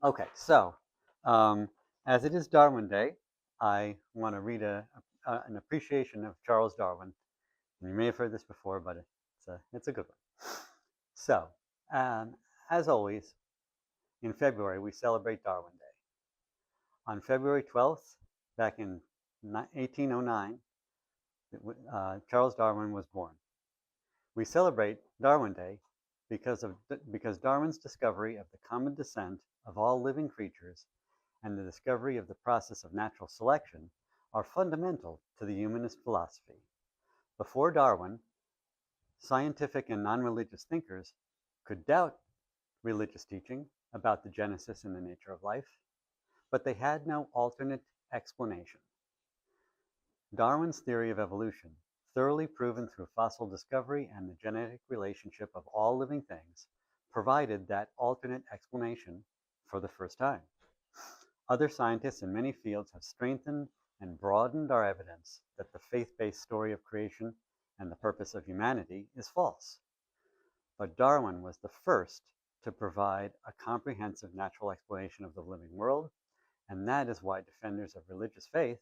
Okay, so as it is Darwin Day, I want to read an appreciation of Charles Darwin. And you may have heard this before, but it's a good one. So, um, as always, in February, we celebrate Darwin Day. On February 12th, back in 1809, Charles Darwin was born. We celebrate Darwin Day because Darwin's discovery of the common descent of all living creatures and the discovery of the process of natural selection are fundamental to the humanist philosophy. Before Darwin, scientific and non-religious thinkers could doubt religious teaching about the genesis and the nature of life, but they had no alternate explanation. Darwin's theory of evolution, thoroughly proven through fossil discovery and the genetic relationship of all living things, provided that alternate explanation for the first time. Other scientists in many fields have strengthened and broadened our evidence that the faith-based story of creation and the purpose of humanity is false. But Darwin was the first to provide a comprehensive natural explanation of the living world, and that is why defenders of religious faith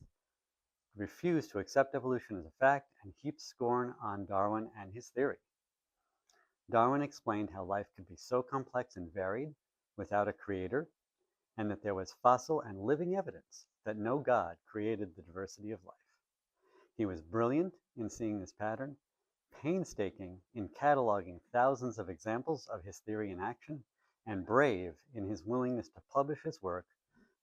refuse to accept evolution as a fact and heap scorn on Darwin and his theory. Darwin explained how life could be so complex and varied without a creator, and that there was fossil and living evidence that no God created the diversity of life. He was brilliant in seeing this pattern, painstaking in cataloging thousands of examples of his theory in action, and brave in his willingness to publish his work,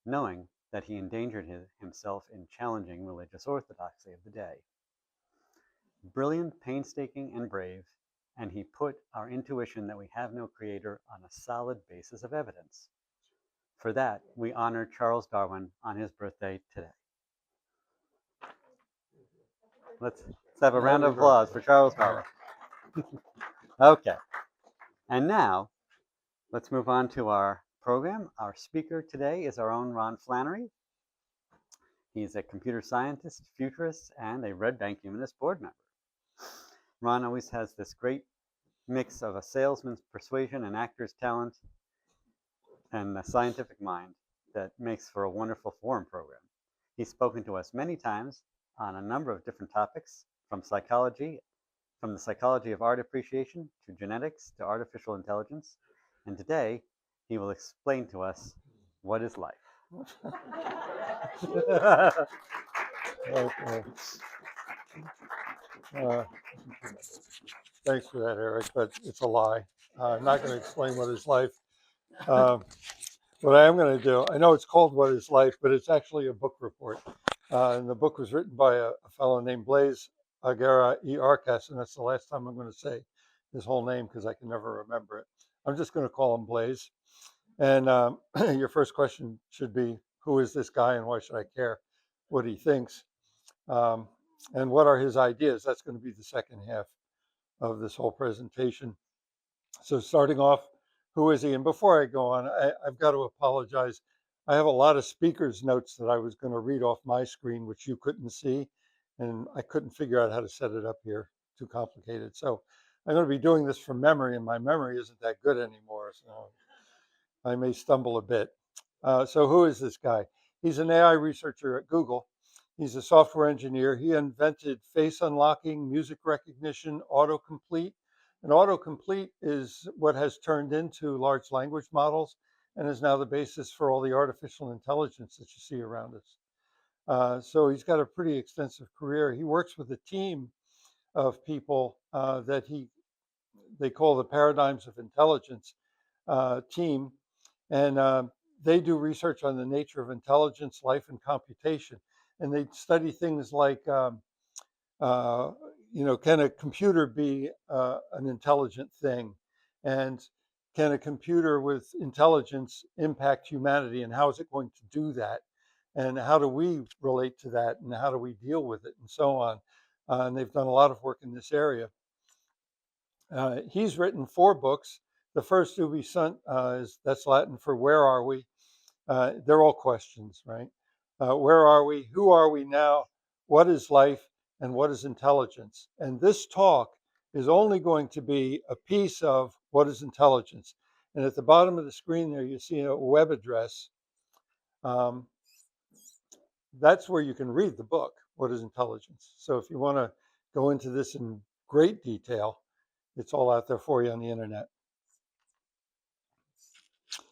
knowing that he endangered himself in challenging religious orthodoxy of the day. Brilliant, painstaking, and brave, and he put our intuition that we have no creator on a solid basis of evidence. For that, we honor Charles Darwin on his birthday today. Let's have a round of applause for Charles Darwin. Okay, and now let's move on to our program. Our speaker today is our own Ron Flannery. He's a computer scientist, futurist, and a Red Bank Humanist board member. Ron always has this great mix of a salesman's persuasion, an actor's talent, and a scientific mind that makes for a wonderful forum program. He's spoken to us many times on a number of different topics, from the psychology of art appreciation to genetics to artificial intelligence. And today, he will explain to us what is life. Okay. Thanks for that, Eric, but it's a lie. I'm not going to explain what is life. What I am going to do, I know it's called What is Life, but it's actually a book report. And the book was written by a fellow named Blaise Aguirre y Arcas, and that's the last time I'm going to say his whole name because I can never remember it. I'm just going to call him Blaise. And your first question should be, who is this guy and why should I care what he thinks? And what are his ideas? That's going to be the second half of this whole presentation. So starting off, who is he? And before I go on, I've got to apologize. I have a lot of speakers' notes that I was going to read off my screen, which you couldn't see, and I couldn't figure out how to set it up here. Too complicated. So I'm going to be doing this from memory, and my memory isn't that good anymore, so I may stumble a bit. So who is this guy? He's an AI researcher at Google. He's a software engineer. He invented face unlocking, music recognition, autocomplete. And autocomplete is what has turned into large language models and is now the basis for all the artificial intelligence that you see around us. So he's got a pretty extensive career. He works with a team of people that they call the Paradigms of Intelligence team. And they do research on the nature of intelligence, life, and computation. And they study things like, can a computer be an intelligent thing? And can a computer with intelligence impact humanity? And how is it going to do that? And how do we relate to that? And how do we deal with it? And so on. And they've done a lot of work in this area. He's written 4 books. The first, Ubi Sunt, that's Latin for where are we? They're all questions, right? Where are we? Who are we now? What is life? And what is intelligence? And this talk is only going to be a piece of what is intelligence. And at the bottom of the screen there, you see a web address. That's where you can read the book, What is Intelligence? So if you want to go into this in great detail, it's all out there for you on the internet.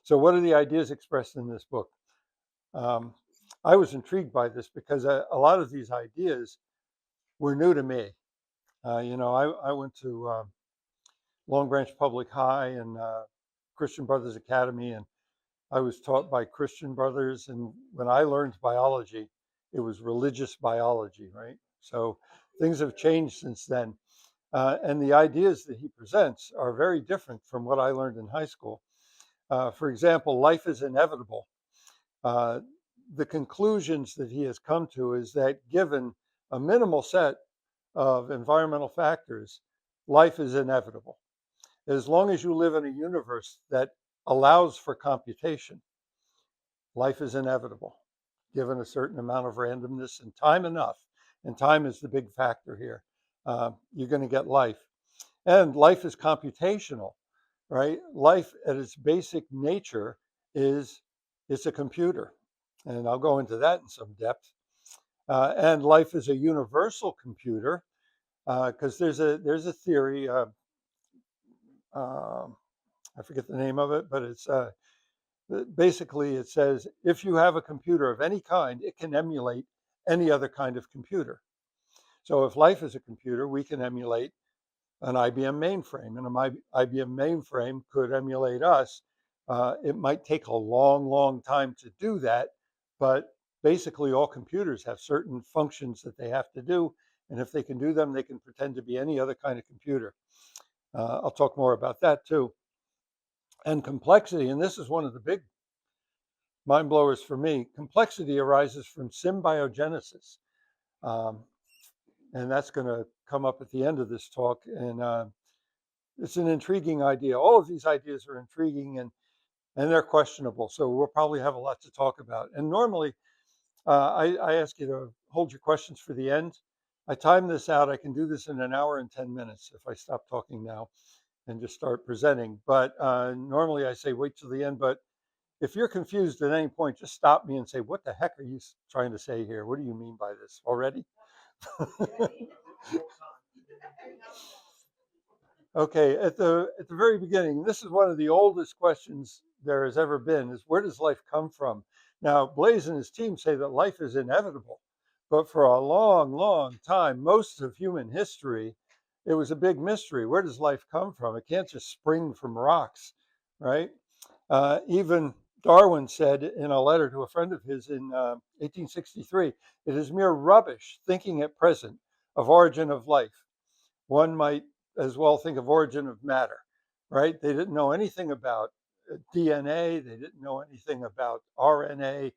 So what are the ideas expressed in this book? I was intrigued by this because a lot of these ideas were new to me. I went to Long Branch Public High and Christian Brothers Academy, and I was taught by Christian brothers. And when I learned biology, it was religious biology, right? So things have changed since then. And the ideas that he presents are very different from what I learned in high school. For example, life is inevitable. The conclusions that he has come to is that given a minimal set of environmental factors, life is inevitable. As long as you live in a universe that allows for computation, life is inevitable, given a certain amount of randomness and time enough. And time is the big factor here. You're going to get life. And life is computational, right? Life at its basic nature is it's a computer. And I'll go into that in some depth. And life is a universal computer because there's a theory. I forget the name of it, but it's basically it says if you have a computer of any kind, it can emulate any other kind of computer. So if life is a computer, we can emulate an IBM mainframe, and an IBM mainframe could emulate us. It might take a long, long time to do that, but basically all computers have certain functions that they have to do, and if they can do them, they can pretend to be any other kind of computer. I'll talk more about that too. And complexity, and this is one of the big mind blowers for me, complexity arises from symbiogenesis. Um, and that's going to come up at the end of this talk. And it's an intriguing idea. All of these ideas are intriguing and they're questionable. So we'll probably have a lot to talk about. And normally, I ask you to hold your questions for the end. I time this out. I can do this in an hour and 10 minutes if I stop talking now and just start presenting. But normally I say wait till the end. But if you're confused at any point, just stop me and say, what the heck are you trying to say here? What do you mean by this already? Okay, at the very beginning, this is one of the oldest questions there has ever been, is where does life come from? Now, Blaise and his team say that life is inevitable, but for a long, long time, most of human history, it was a big mystery. Where does life come from? It can't just spring from rocks, right? Even Darwin said in a letter to a friend of his in 1863, it is mere rubbish thinking at present of origin of life. One might as well think of origin of matter, right? They didn't know anything about DNA. They didn't know anything about RNA.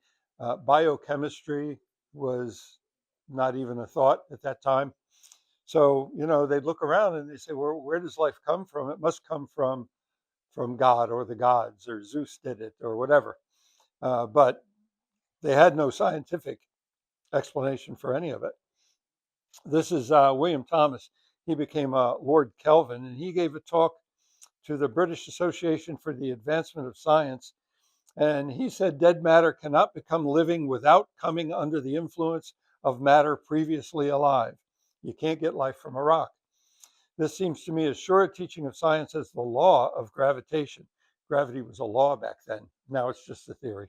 Biochemistry was not even a thought at that time. So, they'd look around and they say, well, where does life come from? It must come from God or the gods, or Zeus did it or whatever. But they had no scientific explanation for any of it. This is William Thomas. He became Lord Kelvin, and he gave a talk to the British Association for the Advancement of Science. And he said dead matter cannot become living without coming under the influence of matter previously alive. You can't get life from a rock. This seems to me as sure a teaching of science as the law of gravitation. Gravity was a law back then. Now it's just a theory.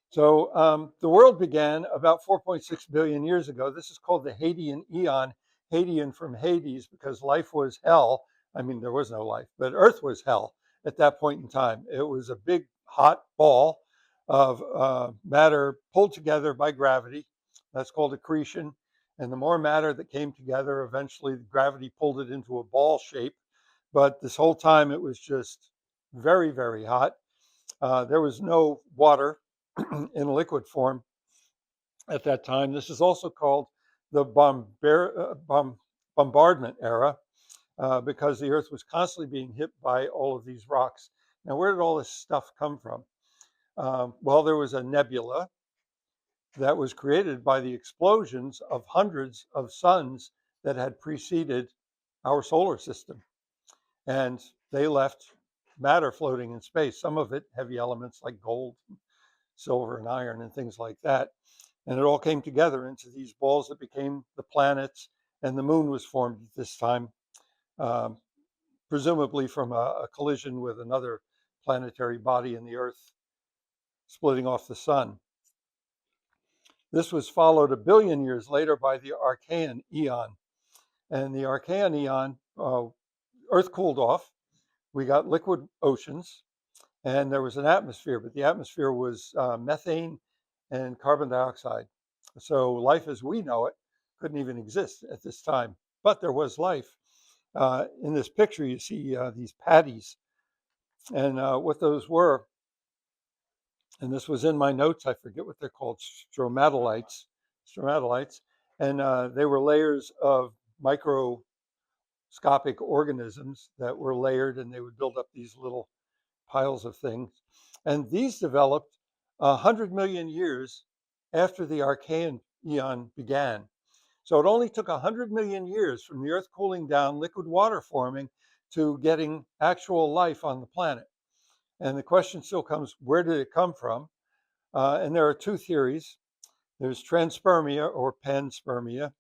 So the world began about 4.6 billion years ago. This is called the Hadean Eon, Hadean from Hades, because life was hell. I mean, there was no life, but Earth was hell at that point in time. It was a big hot ball of matter pulled together by gravity. That's called accretion. And the more matter that came together, eventually gravity pulled it into a ball shape. But this whole time it was just very, very hot. There was no water in liquid form at that time. This is also called the bombardment era because the Earth was constantly being hit by all of these rocks. Now, where did all this stuff come from? Well, there was a nebula that was created by the explosions of hundreds of suns that had preceded our solar system. And they left matter floating in space, some of it heavy elements like gold, silver, and iron, and things like that. And it all came together into these balls that became the planets, and the moon was formed at this time, um, presumably from a collision with another planetary body in the Earth splitting off the sun. This was followed a billion years later by the Archean eon. And the Archean eon, Earth cooled off. We got liquid oceans, and there was an atmosphere, but the atmosphere was methane and carbon dioxide. So life as we know it couldn't even exist at this time, but there was life. In this picture, you see these patties, and what those were, and this was in my notes, I forget what they're called, stromatolites, and they were layers of microscopic organisms that were layered, and they would build up these little piles of things. And these developed 100 million years after the Archean eon began. So it only took 100 million years from the Earth cooling down, liquid water forming, to getting actual life on the planet. And the question still comes, where did it come from? And there are two theories. There's transpermia or panspermia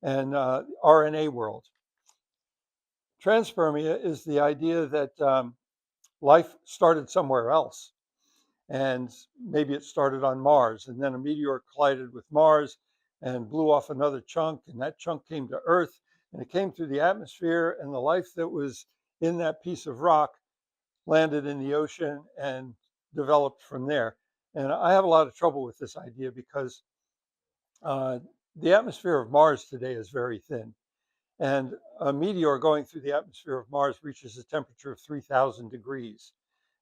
and RNA world. Transpermia is the idea that life started somewhere else. And maybe it started on Mars, and then a meteor collided with Mars and blew off another chunk, and that chunk came to Earth, and it came through the atmosphere, and the life that was in that piece of rock landed in the ocean and developed from there. And I have a lot of trouble with this idea because the atmosphere of Mars today is very thin. And a meteor going through the atmosphere of Mars reaches a temperature of 3,000 degrees.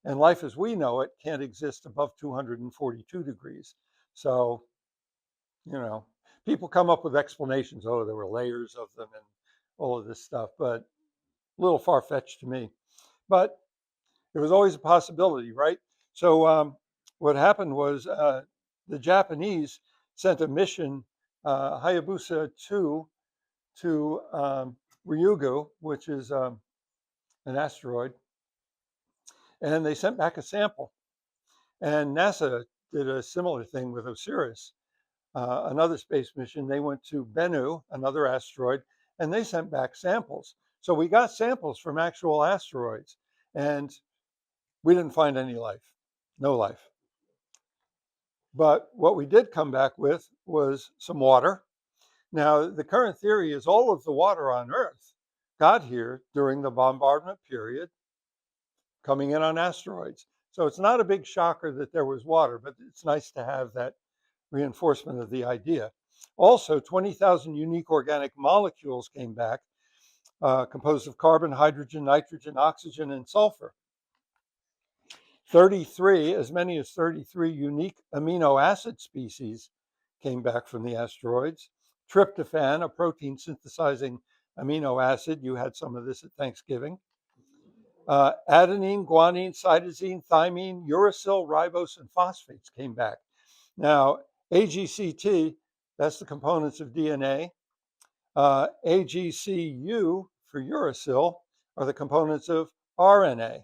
And life as we know it can't exist above 242 degrees. So, people come up with explanations. Oh, there were layers of them and all of this stuff, but a little far-fetched to me. But it was always a possibility, right? So what happened was the Japanese sent a mission, Hayabusa 2, to Ryugu, which is an asteroid, and they sent back a sample. And NASA did a similar thing with Osiris, another space mission. They went to Bennu, another asteroid, and they sent back samples. So we got samples from actual asteroids, and we didn't find any life, no life. But what we did come back with was some water. Now, the current theory is all of the water on Earth got here during the bombardment period, coming in on asteroids. So it's not a big shocker that there was water, but it's nice to have that reinforcement of the idea. Also, 20,000 unique organic molecules came back, composed of carbon, hydrogen, nitrogen, oxygen, and sulfur. 33, as many as 33 unique amino acid species came back from the asteroids. Tryptophan, a protein synthesizing amino acid, you had some of this at Thanksgiving. Adenine, guanine, cytosine, thymine, uracil, ribose, and phosphates came back. Now, AGCT, that's the components of DNA. AGCU for uracil are the components of RNA.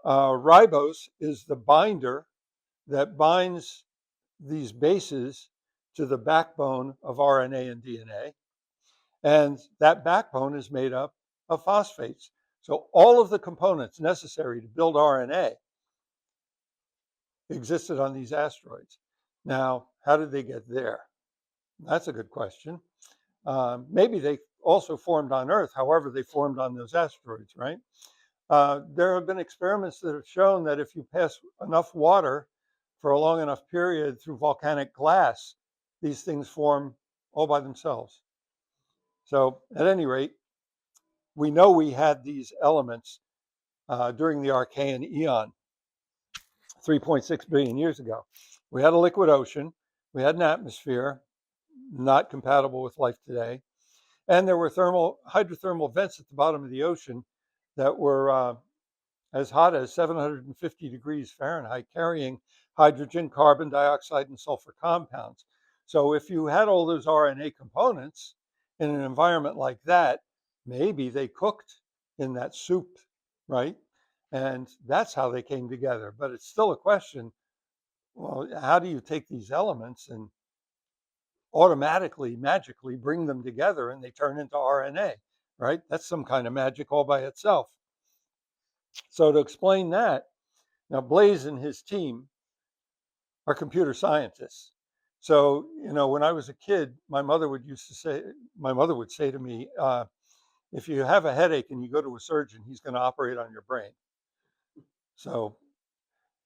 Ribose is the binder that binds these bases to the backbone of RNA and DNA. And that backbone is made up of phosphates. So all of the components necessary to build RNA existed on these asteroids. Now, how did they get there? That's a good question. Maybe they also formed on Earth, however they formed on those asteroids, right? There have been experiments that have shown that if you pass enough water for a long enough period through volcanic glass, these things form all by themselves. So at any rate, we know we had these elements during the Archean eon, 3.6 billion years ago. We had a liquid ocean, we had an atmosphere, not compatible with life today, and there were hydrothermal vents at the bottom of the ocean that were as hot as 750 degrees Fahrenheit, carrying hydrogen, carbon dioxide, and sulfur compounds. So if you had all those RNA components in an environment like that, maybe they cooked in that soup right? And that's how they came together. But it's still a question, well, how do you take these elements and automatically, magically bring them together and they turn into RNA, right? That's some kind of magic all by itself. So to explain that, now Blaise and his team are computer scientists. So, when I was a kid, my mother would say to me, if you have a headache and you go to a surgeon, he's going to operate on your brain. So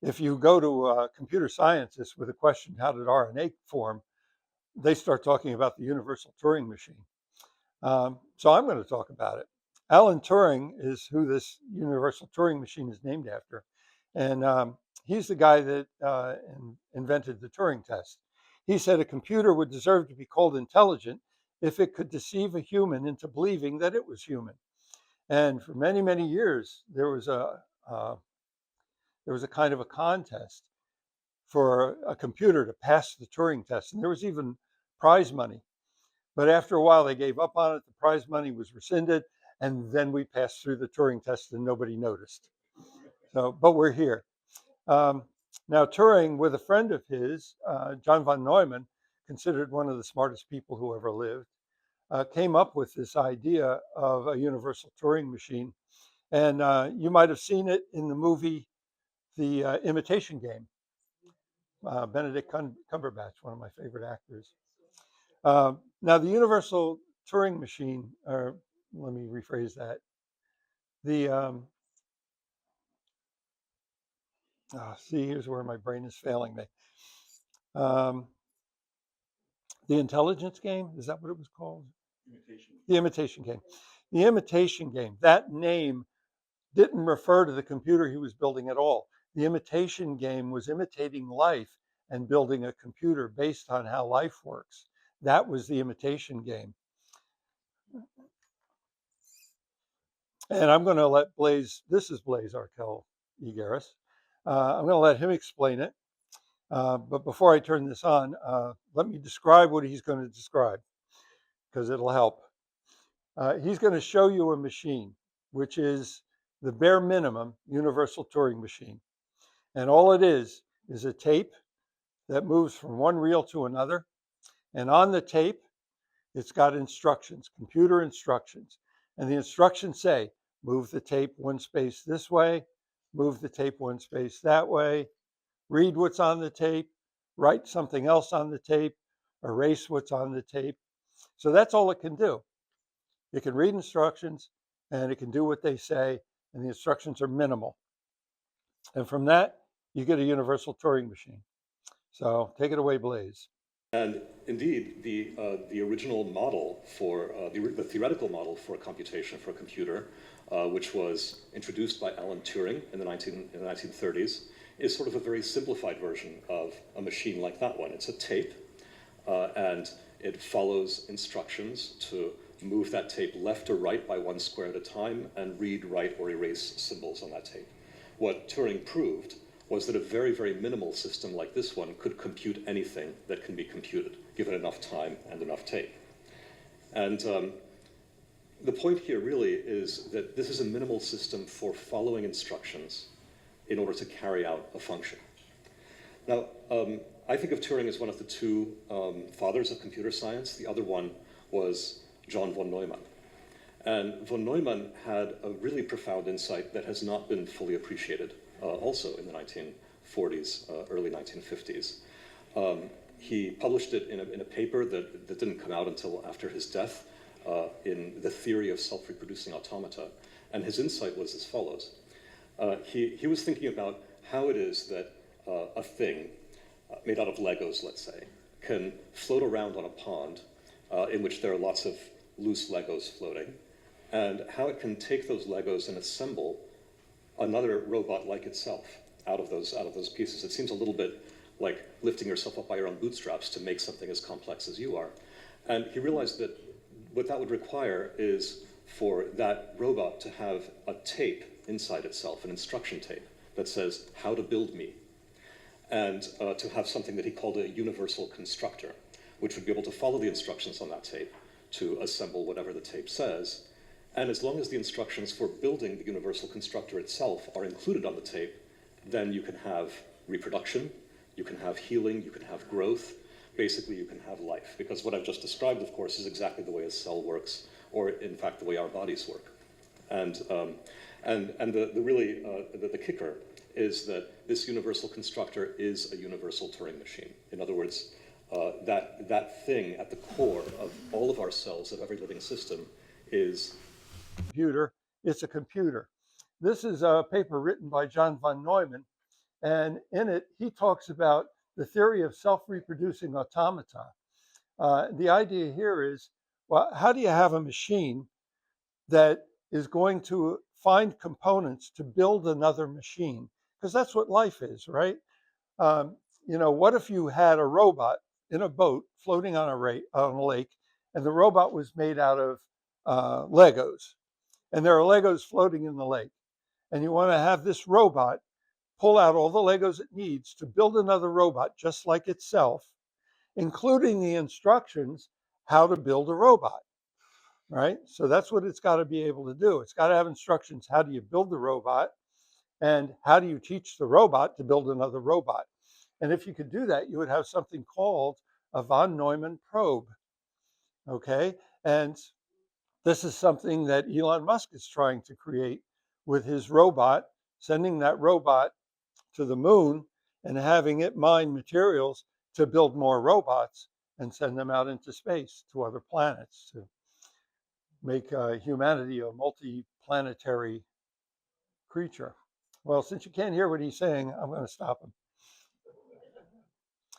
if you go to a computer scientist with a question, how did RNA form? They start talking about the universal Turing machine. So I'm going to talk about it. Alan Turing is who this universal Turing machine is named after. And he's the guy that invented the Turing test. He said a computer would deserve to be called intelligent if it could deceive a human into believing that it was human. And for many, many years, there was a kind of a contest for a computer to pass the Turing test. And there was even prize money. But after a while, they gave up on it. The prize money was rescinded. And then we passed through the Turing test and nobody noticed. So, but we're here. Now, Turing, with a friend of his, John von Neumann, considered one of the smartest people who ever lived, came up with this idea of a universal Turing machine. And you might have seen it in the movie, The Imitation Game. Benedict Cumberbatch, one of my favorite actors. Now, the universal Turing machine, or let me rephrase that. Here's where my brain is failing me. The intelligence game, is that what it was called? The imitation game. The imitation game, that name didn't refer to the computer he was building at all. The imitation game was imitating life and building a computer based on how life works. That was the imitation game. And I'm going to let Blaise, this is Blaise Arkell-Egaris. I'm going to let him explain it. But before I turn this on, let me describe what he's going to describe, because it'll help. He's going to show you a machine, which is the bare minimum universal Turing machine. And all it is a tape that moves from one reel to another. And on the tape, it's got instructions, computer instructions. And the instructions say, move the tape one space this way, move the tape one space that way, read what's on the tape, write something else on the tape, erase what's on the tape. So that's all it can do. It can read instructions and it can do what they say, and the instructions are minimal. And from that, you get a universal Turing machine. So take it away, Blaise. And indeed, the original model for, the theoretical model for computation for a computer, which was introduced by Alan Turing in the 1930s, is sort of a very simplified version of a machine like that one. It's a tape, and it follows instructions to move that tape left or right by one square at a time and read, write, or erase symbols on that tape. What Turing proved was that a very, very minimal system like this one could compute anything that can be computed, given enough time and enough tape. And the point here really is that this is a minimal system for following instructions in order to carry out a function. Now, I think of Turing as one of the two fathers of computer science. The other one was John von Neumann. And von Neumann had a really profound insight that has not been fully appreciated also in the 1940s, early 1950s. He published it in a paper that didn't come out until after his death in The Theory of Self-Reproducing Automata. And his insight was as follows. He was thinking about how it is that a thing made out of Legos, let's say, can float around on a pond in which there are lots of loose Legos floating, and how it can take those Legos and assemble another robot like itself out of those pieces. It seems a little bit like lifting yourself up by your own bootstraps to make something as complex as you are. And he realized that what that would require is for that robot to have a tape inside itself, an instruction tape that says how to build me, and to have something that he called a universal constructor, which would be able to follow the instructions on that tape to assemble whatever the tape says, And as long as the instructions for building the universal constructor itself are included on the tape, then you can have reproduction, you can have healing, you can have growth, basically you can have life. Because what I've just described, of course, is exactly the way a cell works, or in fact the way our bodies work. And the kicker is that this universal constructor is a universal Turing machine. In other words, that thing at the core of all of our cells, of every living system, is computer. It's a computer. This is a paper written by John von Neumann, and in it he talks about the theory of self-reproducing automata. The idea here is, well, how do you have a machine that is going to find components to build another machine? Because that's what life is, right? What if you had a robot in a boat floating on a lake, and the robot was made out of Legos, and there are Legos floating in the lake, and you want to have this robot pull out all the Legos it needs to build another robot just like itself, including the instructions how to build a robot, right? So that's what it's got to be able to do. It's got to have instructions. How do you build the robot? And how do you teach the robot to build another robot? And if you could do that, you would have something called a von Neumann probe, okay? And this is something that Elon Musk is trying to create with his robot, sending that robot to the moon and having it mine materials to build more robots and send them out into space to other planets to make humanity a multi-planetary creature. Well, since you can't hear what he's saying, I'm going to stop him.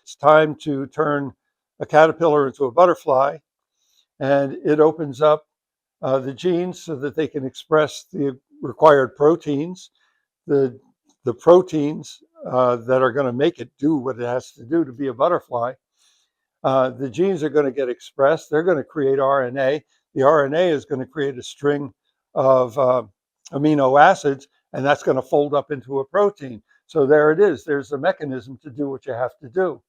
It's time to turn a caterpillar into a butterfly, and it opens up the genes so that they can express the required proteins, the proteins that are going to make it do what it has to do to be a butterfly. The genes are going to get expressed. They're going to create RNA. The RNA is going to create a string of amino acids, and that's going to fold up into a protein. So there it is. There's the mechanism to do what you have to do.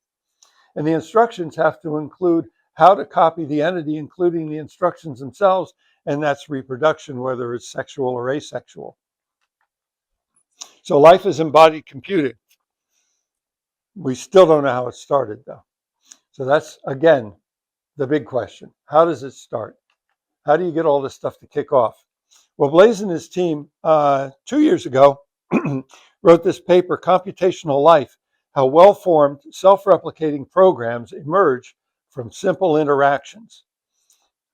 And the instructions have to include how to copy the entity, including the instructions themselves, and that's reproduction, whether it's sexual or asexual. So life is embodied computing. We still don't know how it started, though. So that's, again, the big question. How does it start? How do you get all this stuff to kick off? Well, Blaise and his team 2 years ago wrote this paper, Computational Life, How Well-Formed Self-Replicating Programs Emerge from Simple Interactions.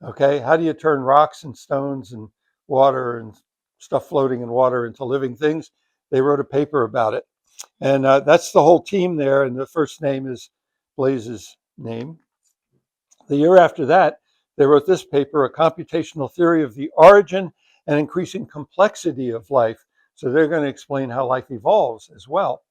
Okay, how do you turn rocks and stones and water and stuff floating in water into living things? They wrote a paper about it. And that's the whole team there, and the first name is Blaise's name. The year after that, they wrote this paper, A Computational Theory of the Origin and Increasing Complexity of Life. So they're going to explain how life evolves as well.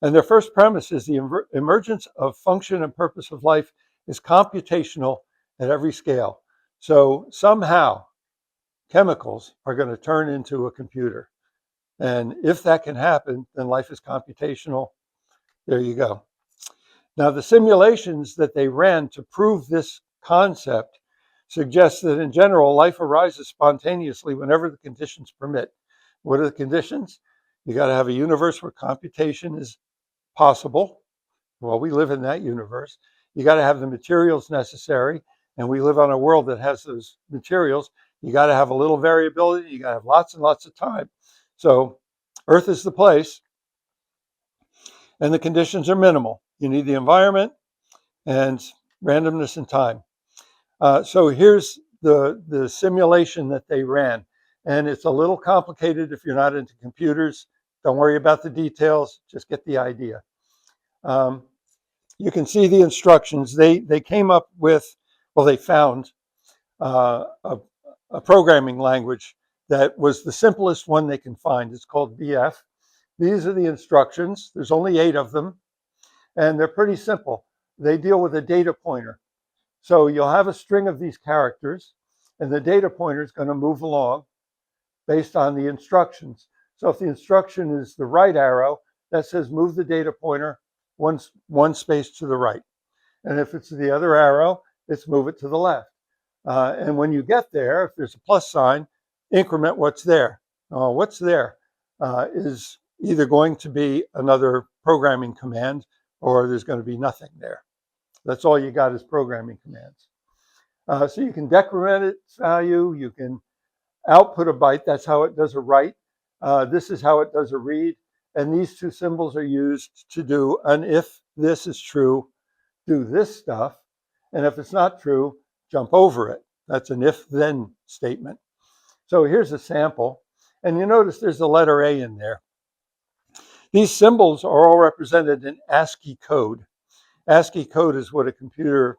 And their first premise is the emergence of function and purpose of life is computational at every scale. So somehow chemicals are going to turn into a computer. And if that can happen, then life is computational. There you go. Now, the simulations that they ran to prove this concept suggest that in general, life arises spontaneously whenever the conditions permit. What are the conditions? You got to have a universe where computation is possible. Well, we live in that universe. You got to have the materials necessary, and we live on a world that has those materials. You got to have a little variability. You got to have lots and lots of time. So Earth is the place, and the conditions are minimal. You need the environment and randomness and time. So here's the simulation that they ran. And it's a little complicated if you're not into computers. Don't worry about the details, just get the idea. You can see the instructions. They came up with, well, they found a programming language that was the simplest one they can find. It's called BF. These are the instructions. There's only 8 of them, and they're pretty simple. They deal with a data pointer. So you'll have a string of these characters, and the data pointer is going to move along based on the instructions. So if the instruction is the right arrow, that says move the data pointer one space to the right. And if it's the other arrow, it's move it to the left. And when you get there, if there's a plus sign, increment what's there. What's there is either going to be another programming command or there's going to be nothing there. That's all you got is programming commands. So you can decrement its value, you can output a byte, that's how it does a write. This is how it does a read. And these two symbols are used to do an if this is true, do this stuff. And if it's not true, jump over it. That's an if-then statement. So here's a sample. And you notice there's a letter A in there. These symbols are all represented in ASCII code. ASCII code is what a computer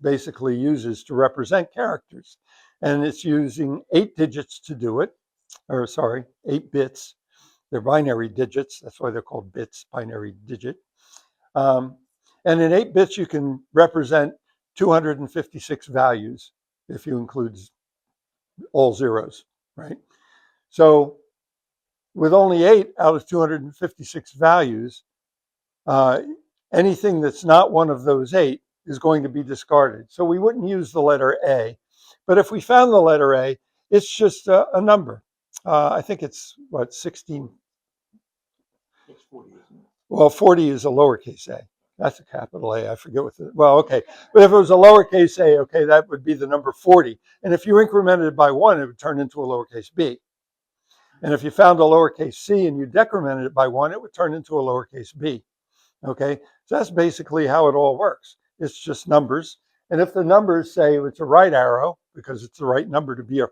basically uses to represent characters. And it's using 8 digits to do it, or sorry, 8 bits. They're binary digits. That's why they're called bits, binary digit. And in 8 bits, you can represent 256 values if you include all zeros, right? So with only 8 out of 256 values, anything that's not one of those 8 is going to be discarded. So we wouldn't use the letter A. But if we found the letter A, it's just a number. I think it's, 16? It's 40, isn't it? Well, 40 is a lowercase a. That's a capital A. I forget what the, well, okay. But if it was a lowercase a, okay, that would be the number 40. And if you incremented it by 1, it would turn into a lowercase b. And if you found a lowercase c and you decremented it by 1, it would turn into a lowercase b. Okay, so that's basically how it all works. It's just numbers. And if the numbers say it's a right arrow, because it's the right number to be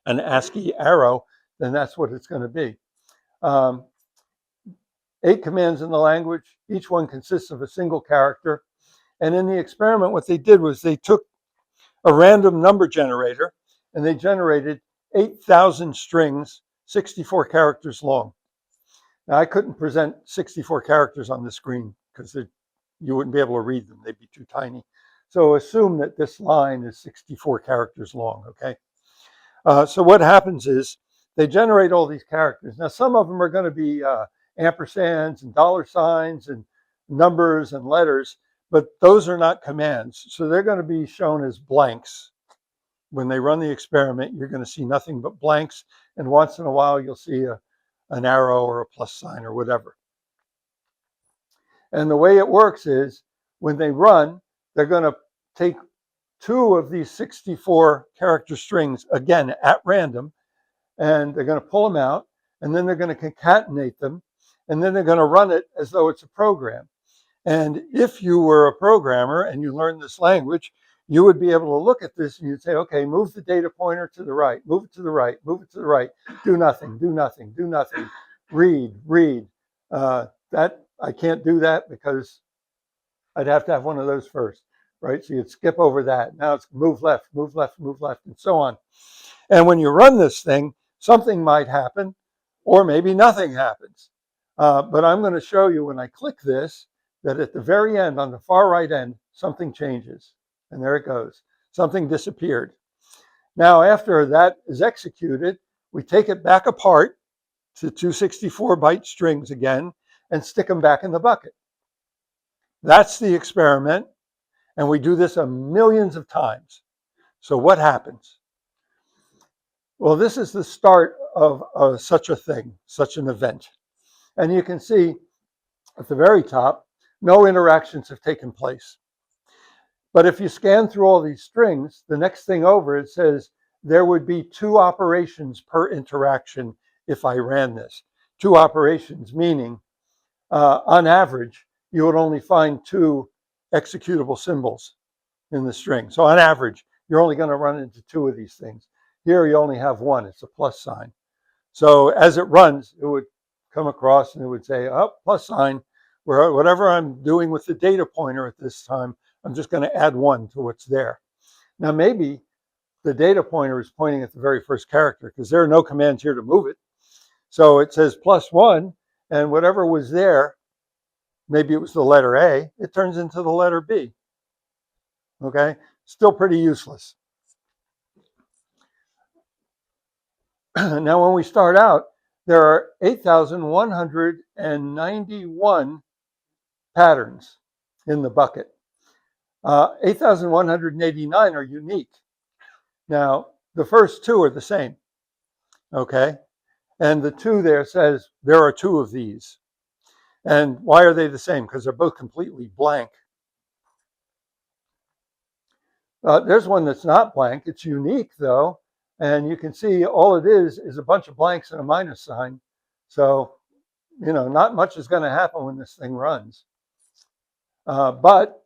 an ASCII arrow, then that's what it's going to be. 8 commands in the language. Each one consists of a single character. And in the experiment, what they did was they took a random number generator and they generated 8,000 strings, 64 characters long. Now, I couldn't present 64 characters on the screen because you wouldn't be able to read them. They'd be too tiny. So assume that this line is 64 characters long, okay? So what happens is they generate all these characters. Now, some of them are going to be ampersands and dollar signs and numbers and letters, but those are not commands. So they're going to be shown as blanks. When they run the experiment, you're going to see nothing but blanks. And once in a while, you'll see an arrow or a plus sign or whatever. And the way it works is when they run, they're going to take 2 of these 64 character strings, again, at random, and they're going to pull them out, and then they're going to concatenate them, and then they're going to run it as though it's a program. And if you were a programmer and you learned this language, you would be able to look at this and you'd say, okay, move the data pointer to the right, move it to the right, move it to the right, do nothing, do nothing, do nothing, read. That I can't do that because I'd have to have one of those first, right? So you'd skip over that. Now it's move left, move left, move left, and so on. And when you run this thing, something might happen, or maybe nothing happens. But I'm going to show you when I click this, that at the very end, on the far right end, something changes. And there it goes. Something disappeared. Now, after that is executed, we take it back apart to 264-byte strings again and stick them back in the bucket. That's the experiment. And we do this millions of times. So what happens? Well, this is the start of such a thing, such an event. And you can see at the very top, no interactions have taken place. But if you scan through all these strings, the next thing over, it says there would be 2 operations per interaction if I ran this. 2 operations, meaning on average, you would only find 2 executable symbols in the string. So on average, you're only going to run into 2 of these things. Here you only have 1, it's a plus sign. So as it runs, it would come across and it would say, oh, plus sign, where whatever I'm doing with the data pointer at this time, I'm just going to add 1 to what's there. Now maybe the data pointer is pointing at the very first character because there are no commands here to move it. So it says +1, and whatever was there, maybe it was the letter A, it turns into the letter B. Okay, still pretty useless. Now, when we start out, there are 8,191 patterns in the bucket. 8,189 are unique. Now, the first two are the same, okay? And the two there says there are two of these. And why are they the same? Because they're both completely blank. There's one that's not blank. It's unique, though. And you can see all it is a bunch of blanks and a minus sign. So, you know, not much is going to happen when this thing runs. But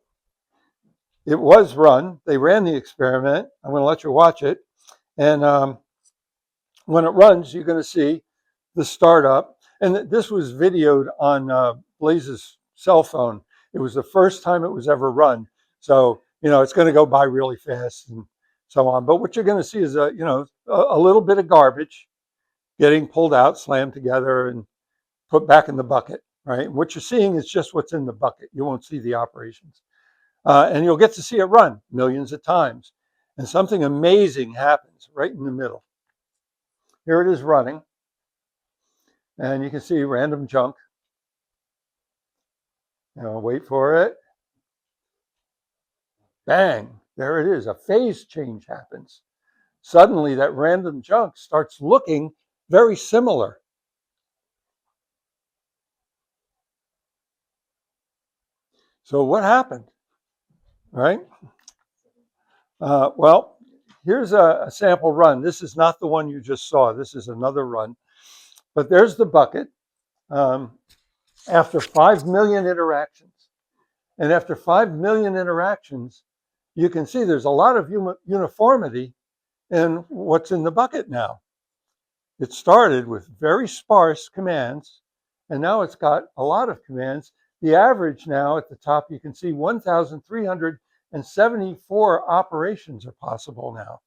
it was run. They ran the experiment. I'm going to let you watch it. And when it runs, you're going to see the startup. And this was videoed on Blaze's cell phone. It was the first time it was ever run. So, you know, it's going to go by really fast and so on. But what you're going to see is, a little bit of garbage getting pulled out, slammed together, and put back in the bucket, right? And what you're seeing is just what's in the bucket. You won't see the operations. And you'll get to see it run millions of times. And something amazing happens right in the middle. Here it is running. And you can see random junk. Wait for it. Bang, there it is. A phase change happens. Suddenly that random junk starts looking very similar. So what happened, right? Well, here's a sample run. This is not the one you just saw. This is another run. But there's the bucket after 5 million interactions. And after 5 million interactions, you can see there's a lot of uniformity in what's in the bucket now. It started with very sparse commands, and now it's got a lot of commands. The average now at the top, you can see 1,374 operations are possible now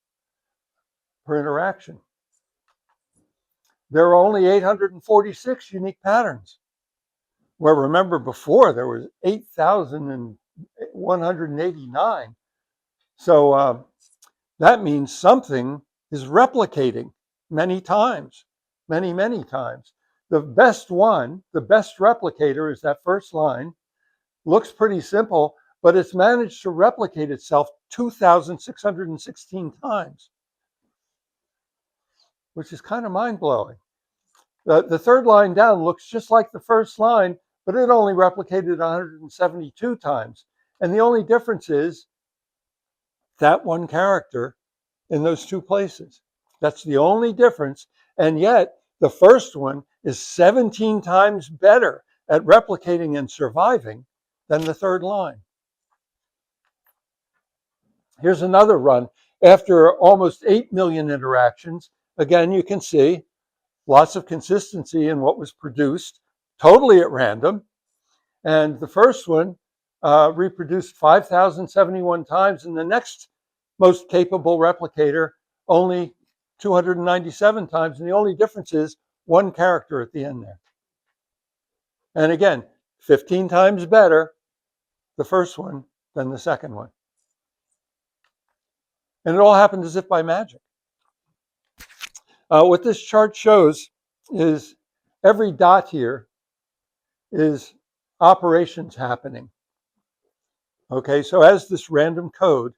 per interaction. There are only 846 unique patterns, where remember before there was 8,189. So that means something is replicating many times, many times. The best one, the best replicator is that first line. Looks pretty simple, but it's managed to replicate itself 2,616 times, which is kind of mind-blowing. The third line down looks just like the first line, but it only replicated 172 times. And the only difference is that one character in those two places. That's the only difference. And yet the first one is 17 times better at replicating and surviving than the third line. Here's another run. After almost 8 million interactions, again, you can see lots of consistency in what was produced, totally at random. And the first one reproduced 5,071 times, and the next most capable replicator only 297 times. And the only difference is one character at the end there. And again, 15 times better, the first one, than the second one. And it all happened as if by magic. What this chart shows is every dot here is operations happening. Okay, so as this random code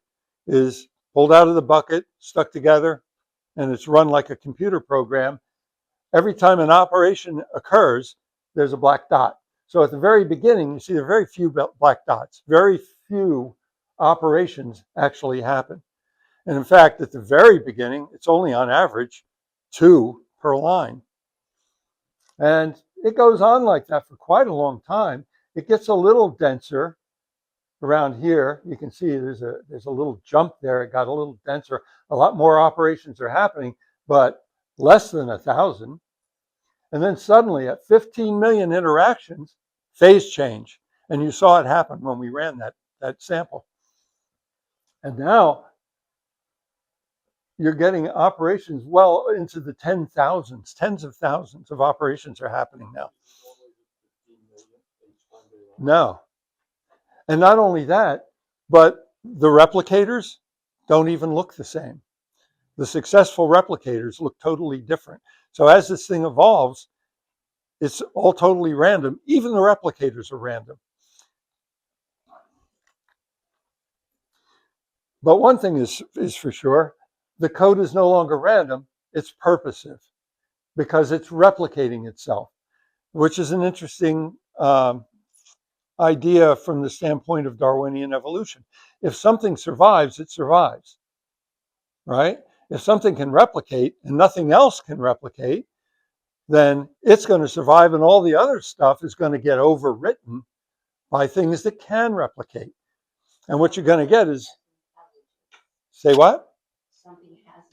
is pulled out of the bucket, stuck together, and it's run like a computer program, every time an operation occurs, there's a black dot. So at the very beginning, you see there are very few black dots. Very few operations actually happen. And in fact, at the very beginning, it's only on average 2 per line. And it goes on like that for quite a long time. It gets a little denser around here. You can see there's a little jump there. It got a little denser. A lot more operations are happening, but less than 1,000. And then suddenly at 15 million interactions, phase change. And you saw it happen when we ran that sample. And now you're getting operations well into the 10,000s, tens of thousands of operations are happening now. No. And not only that, but the replicators don't even look the same. The successful replicators look totally different. So as this thing evolves, it's all totally random. Even the replicators are random. But one thing is for sure, the code is no longer random, it's purposive because it's replicating itself, which is an interesting idea from the standpoint of Darwinian evolution. If something survives, it survives, right? If something can replicate and nothing else can replicate, then it's going to survive, and all the other stuff is going to get overwritten by things that can replicate. And what you're going to get is, say what? Something has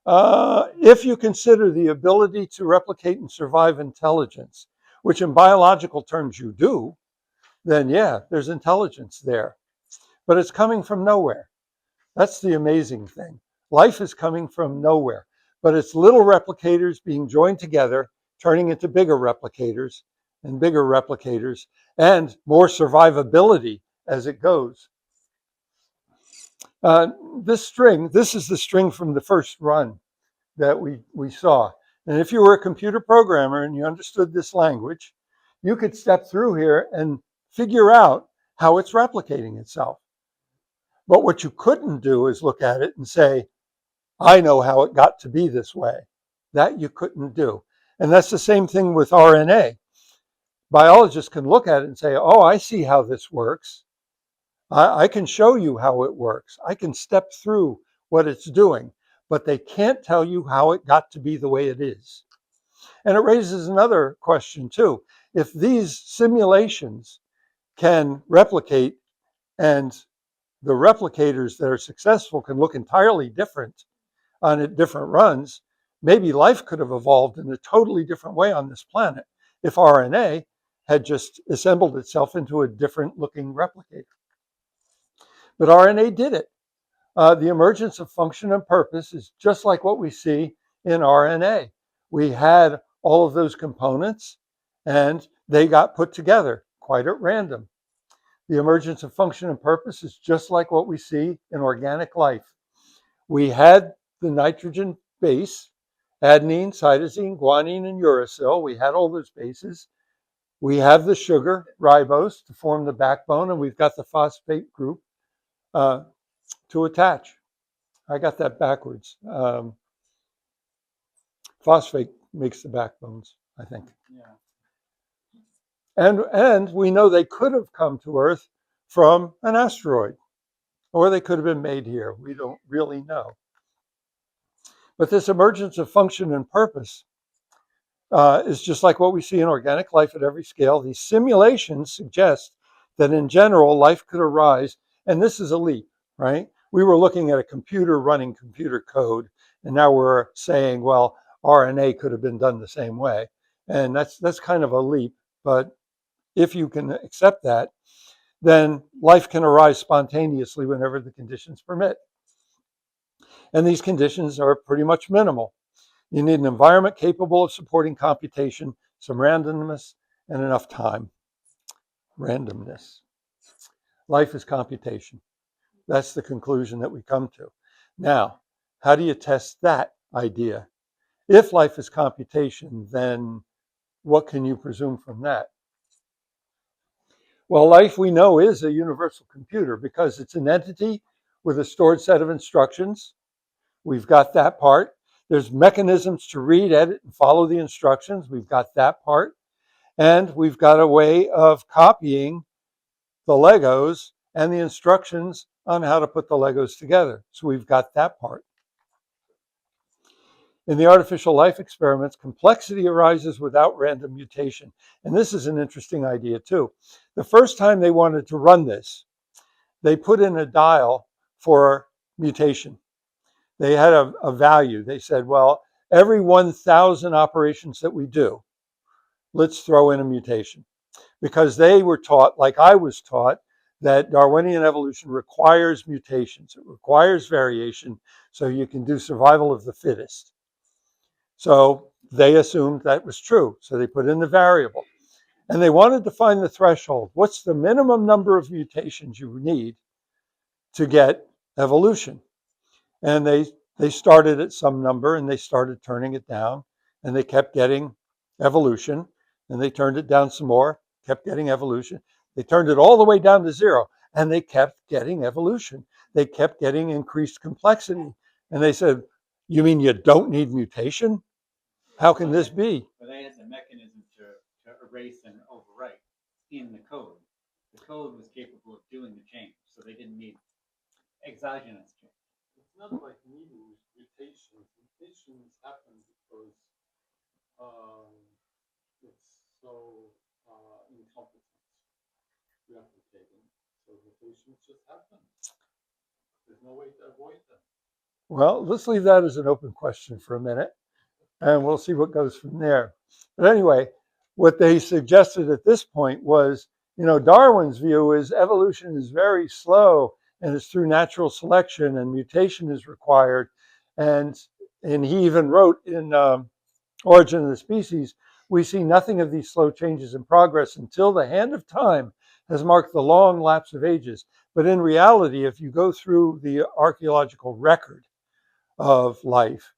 intelligence. If you consider the ability to replicate and survive intelligence, which in biological terms you do, then yeah, there's intelligence there. But it's coming from nowhere. That's the amazing thing. Life is coming from nowhere, but it's little replicators being joined together, turning into bigger replicators and more survivability as it goes. This is the string from the first run that we saw. And if you were a computer programmer and you understood this language, you could step through here and figure out how it's replicating itself. But what you couldn't do is look at it and say, I know how it got to be this way. That you couldn't do. And that's the same thing with RNA. Biologists can look at it and say, oh, I see how this works. I can show you how it works. I can step through what it's doing, but they can't tell you how it got to be the way it is. And it raises another question too. If these simulations can replicate and the replicators that are successful can look entirely different on different runs, maybe life could have evolved in a totally different way on this planet if RNA had just assembled itself into a different looking replicator. But RNA did it. The emergence of function and purpose is just like what we see in RNA. We had all of those components and they got put together quite at random. The emergence of function and purpose is just like what we see in organic life. We had the nitrogen base, adenine, cytosine, guanine, and uracil. We had all those bases. We have the sugar, ribose, to form the backbone, and we've got the phosphate group to attach. I got that backwards. Phosphate makes the backbones, I think. Yeah. And we know they could have come to Earth from an asteroid, or they could have been made here. We don't really know. But this emergence of function and purpose is just like what we see in organic life at every scale. These simulations suggest that in general, life could arise, and this is a leap, right? We were looking at a computer running computer code, and now we're saying, well, RNA could have been done the same way. And that's kind of a leap, but if you can accept that, then life can arise spontaneously whenever the conditions permit. And these conditions are pretty much minimal. You need an environment capable of supporting computation, some randomness, and enough time. Randomness. Life is computation. That's the conclusion that we come to. Now, how do you test that idea? If life is computation, then what can you presume from that? Well, life we know is a universal computer because it's an entity with a stored set of instructions. We've got that part. There's mechanisms to read, edit, and follow the instructions. We've got that part. And we've got a way of copying the Legos and the instructions on how to put the Legos together. So we've got that part. In the artificial life experiments, complexity arises without random mutation. And this is an interesting idea too. The first time they wanted to run this, they put in a dial for mutation. They had a value. They said, well, every 1,000 operations that we do, let's throw in a mutation. Because they were taught, like I was taught, that Darwinian evolution requires mutations. It requires variation so you can do survival of the fittest. So they assumed that was true. So they put in the variable. And they wanted to find the threshold. What's the minimum number of mutations you need to get evolution? And they started at some number and they started turning it down and they kept getting evolution, and they turned it down some more, kept getting evolution. They turned it all the way down to 0 and they kept getting evolution. they kept getting increased complexity. And they said, you mean you don't need mutation? How can this be? But they had the mechanism to erase and overwrite in the code. The code was capable of doing the change, so they didn't need exogenous change. It's not like needing mutations. Mutations happen because it's so incompetent replicating. So mutations just happen. There's no way to avoid them. Well, let's leave that as an open question for a minute, and we'll see what goes from there. But anyway, what they suggested at this point was, Darwin's view is evolution is very slow, and it's through natural selection, and mutation is required. And he even wrote in Origin of the Species, we see nothing of these slow changes in progress until the hand of time has marked the long lapse of ages. But in reality, if you go through the archaeological record of life,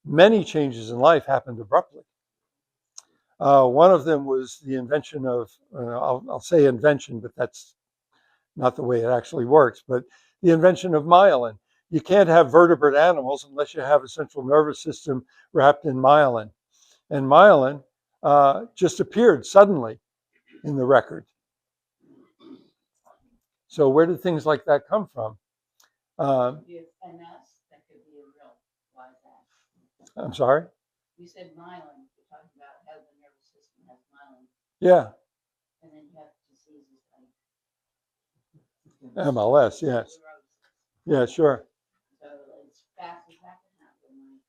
many changes in life happened abruptly. One of them was the invention of, I'll say invention, but that's not the way it actually works, but the invention of myelin. You can't have vertebrate animals unless you have a central nervous system wrapped in myelin. And myelin just appeared suddenly in the record. So where did things like that come from? That could be a real wise act. I'm sorry? You said myelin. You're talking about how the nervous system has myelin. Yeah. And then you have diseases like MLS, yes. sclerosis. Yeah, sure. So as fast as that can happen,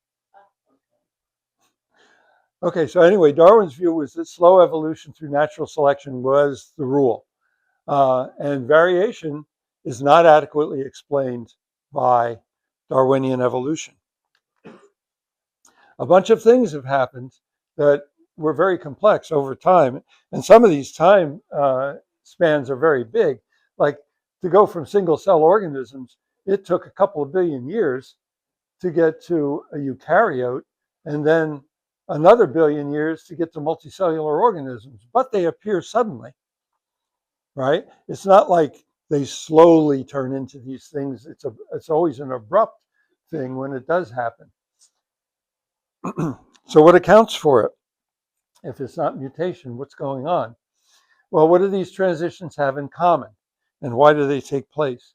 Okay, so anyway, Darwin's view was that slow evolution through natural selection was the rule. And variation is not adequately explained by Darwinian evolution. A bunch of things have happened that were very complex over time. And some of these time spans are very big. Like to go from single cell organisms, it took a couple of billion years to get to a eukaryote, and then another billion years to get to multicellular organisms. But they appear suddenly, right? It's not like they slowly turn into these things. It's always an abrupt thing when it does happen. So what accounts for it? If it's not mutation, what's going on? Well, what do these transitions have in common? And why do they take place?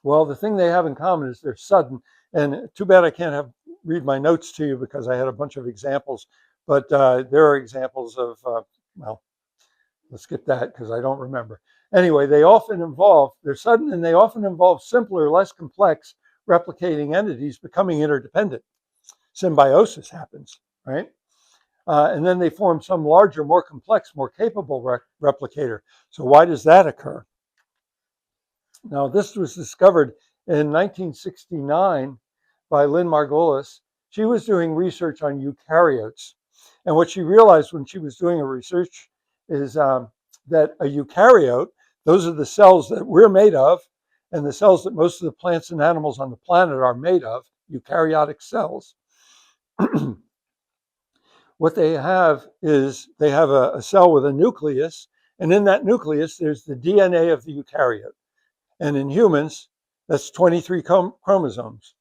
Well, the thing they have in common is they're sudden. And too bad I can't read my notes to you because I had a bunch of examples. But there are examples of, well, let's skip that because I don't remember. Anyway, they're sudden and they often involve simpler, less complex replicating entities becoming interdependent. Symbiosis happens, right? And then they form some larger, more complex, more capable replicator. So why does that occur? Now, this was discovered in 1969 by Lynn Margulis. She was doing research on eukaryotes. And what she realized when she was doing her research is that a eukaryote, those are the cells that we're made of, and the cells that most of the plants and animals on the planet are made of, eukaryotic cells. What they have is they have a cell with a nucleus, and in that nucleus, there's the DNA of the eukaryote. And in humans, that's 23 chromosomes.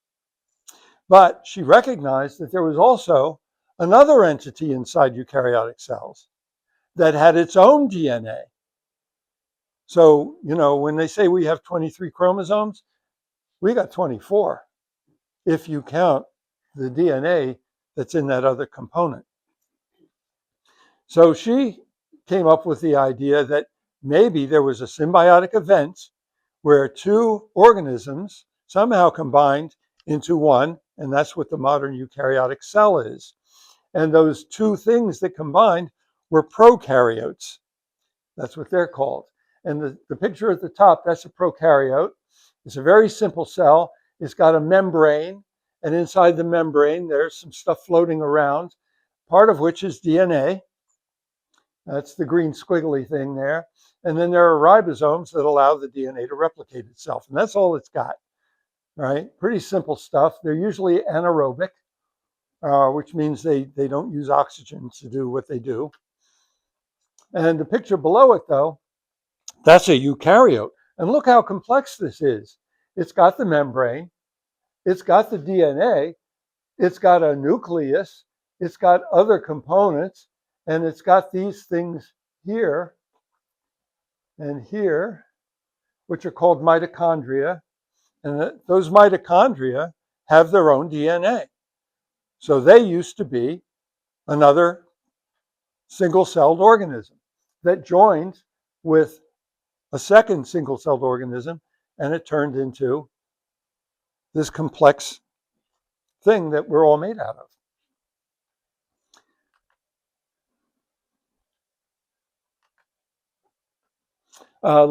But she recognized that there was also another entity inside eukaryotic cells that had its own DNA. So, when they say we have 23 chromosomes, we got 24 if you count the DNA that's in that other component. So she came up with the idea that maybe there was a symbiotic event where two organisms somehow combined into one, and that's what the modern eukaryotic cell is. And those two things that combined were prokaryotes. That's what they're called. And the picture at the top, that's a prokaryote. It's a very simple cell. It's got a membrane, and inside the membrane, there's some stuff floating around, part of which is DNA. That's the green squiggly thing there. And then there are ribosomes that allow the DNA to replicate itself. And that's all it's got, right? Pretty simple stuff. They're usually anaerobic, which means they don't use oxygen to do what they do. And the picture below it, though, that's a eukaryote. And look how complex this is. It's got the membrane, it's got the DNA, it's got a nucleus, it's got other components, and it's got these things here and here, which are called mitochondria. And those mitochondria have their own DNA. So they used to be another single-celled organism that joined with a second single-celled organism, and it turned into this complex thing that we're all made out of.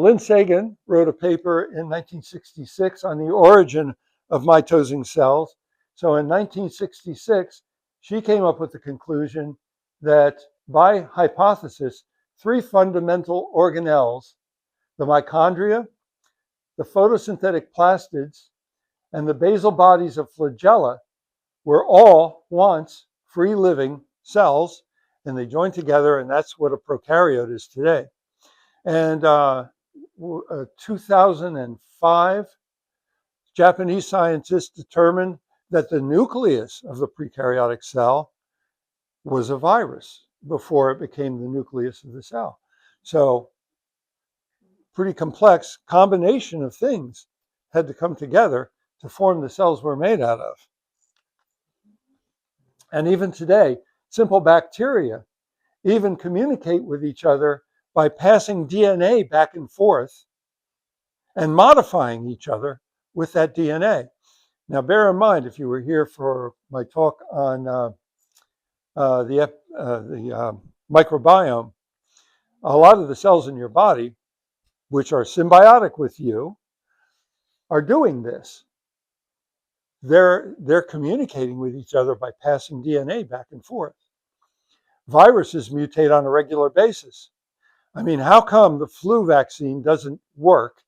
Lynn Sagan wrote a paper in 1966 on the origin of mitosing cells. So in 1966, she came up with the conclusion that by hypothesis, three fundamental organelles, the mitochondria, the photosynthetic plastids, and the basal bodies of flagella, were all once free living cells, and they joined together, and that's what a prokaryote is today. And 2005, Japanese scientists determined that the nucleus of the prekaryotic cell was a virus before it became the nucleus of the cell. So pretty complex combination of things had to come together to form the cells we're made out of. And even today, simple bacteria even communicate with each other by passing DNA back and forth and modifying each other with that DNA. Now, bear in mind, if you were here for my talk on the microbiome, a lot of the cells in your body, which are symbiotic with you, are doing this. They're communicating with each other by passing DNA back and forth. Viruses mutate on a regular basis. I mean, how come the flu vaccine doesn't work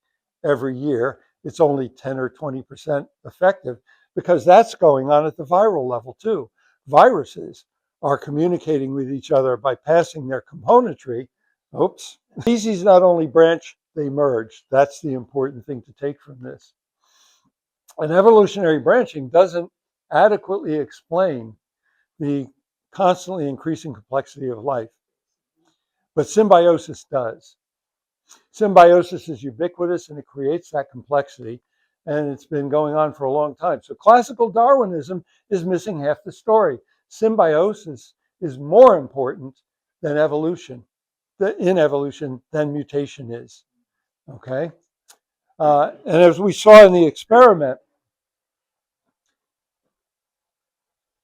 every year? It's only 10 or 20% effective, because that's going on at the viral level too. Viruses are communicating with each other by passing their componentry. Oops. Species not only branch, they merge. That's the important thing to take from this. And evolutionary branching doesn't adequately explain the constantly increasing complexity of life, but symbiosis does. Symbiosis is ubiquitous and it creates that complexity, and it's been going on for a long time. So classical Darwinism is missing half the story. Symbiosis is more important than evolution, in evolution, than mutation is. Okay? And as we saw in the experiment,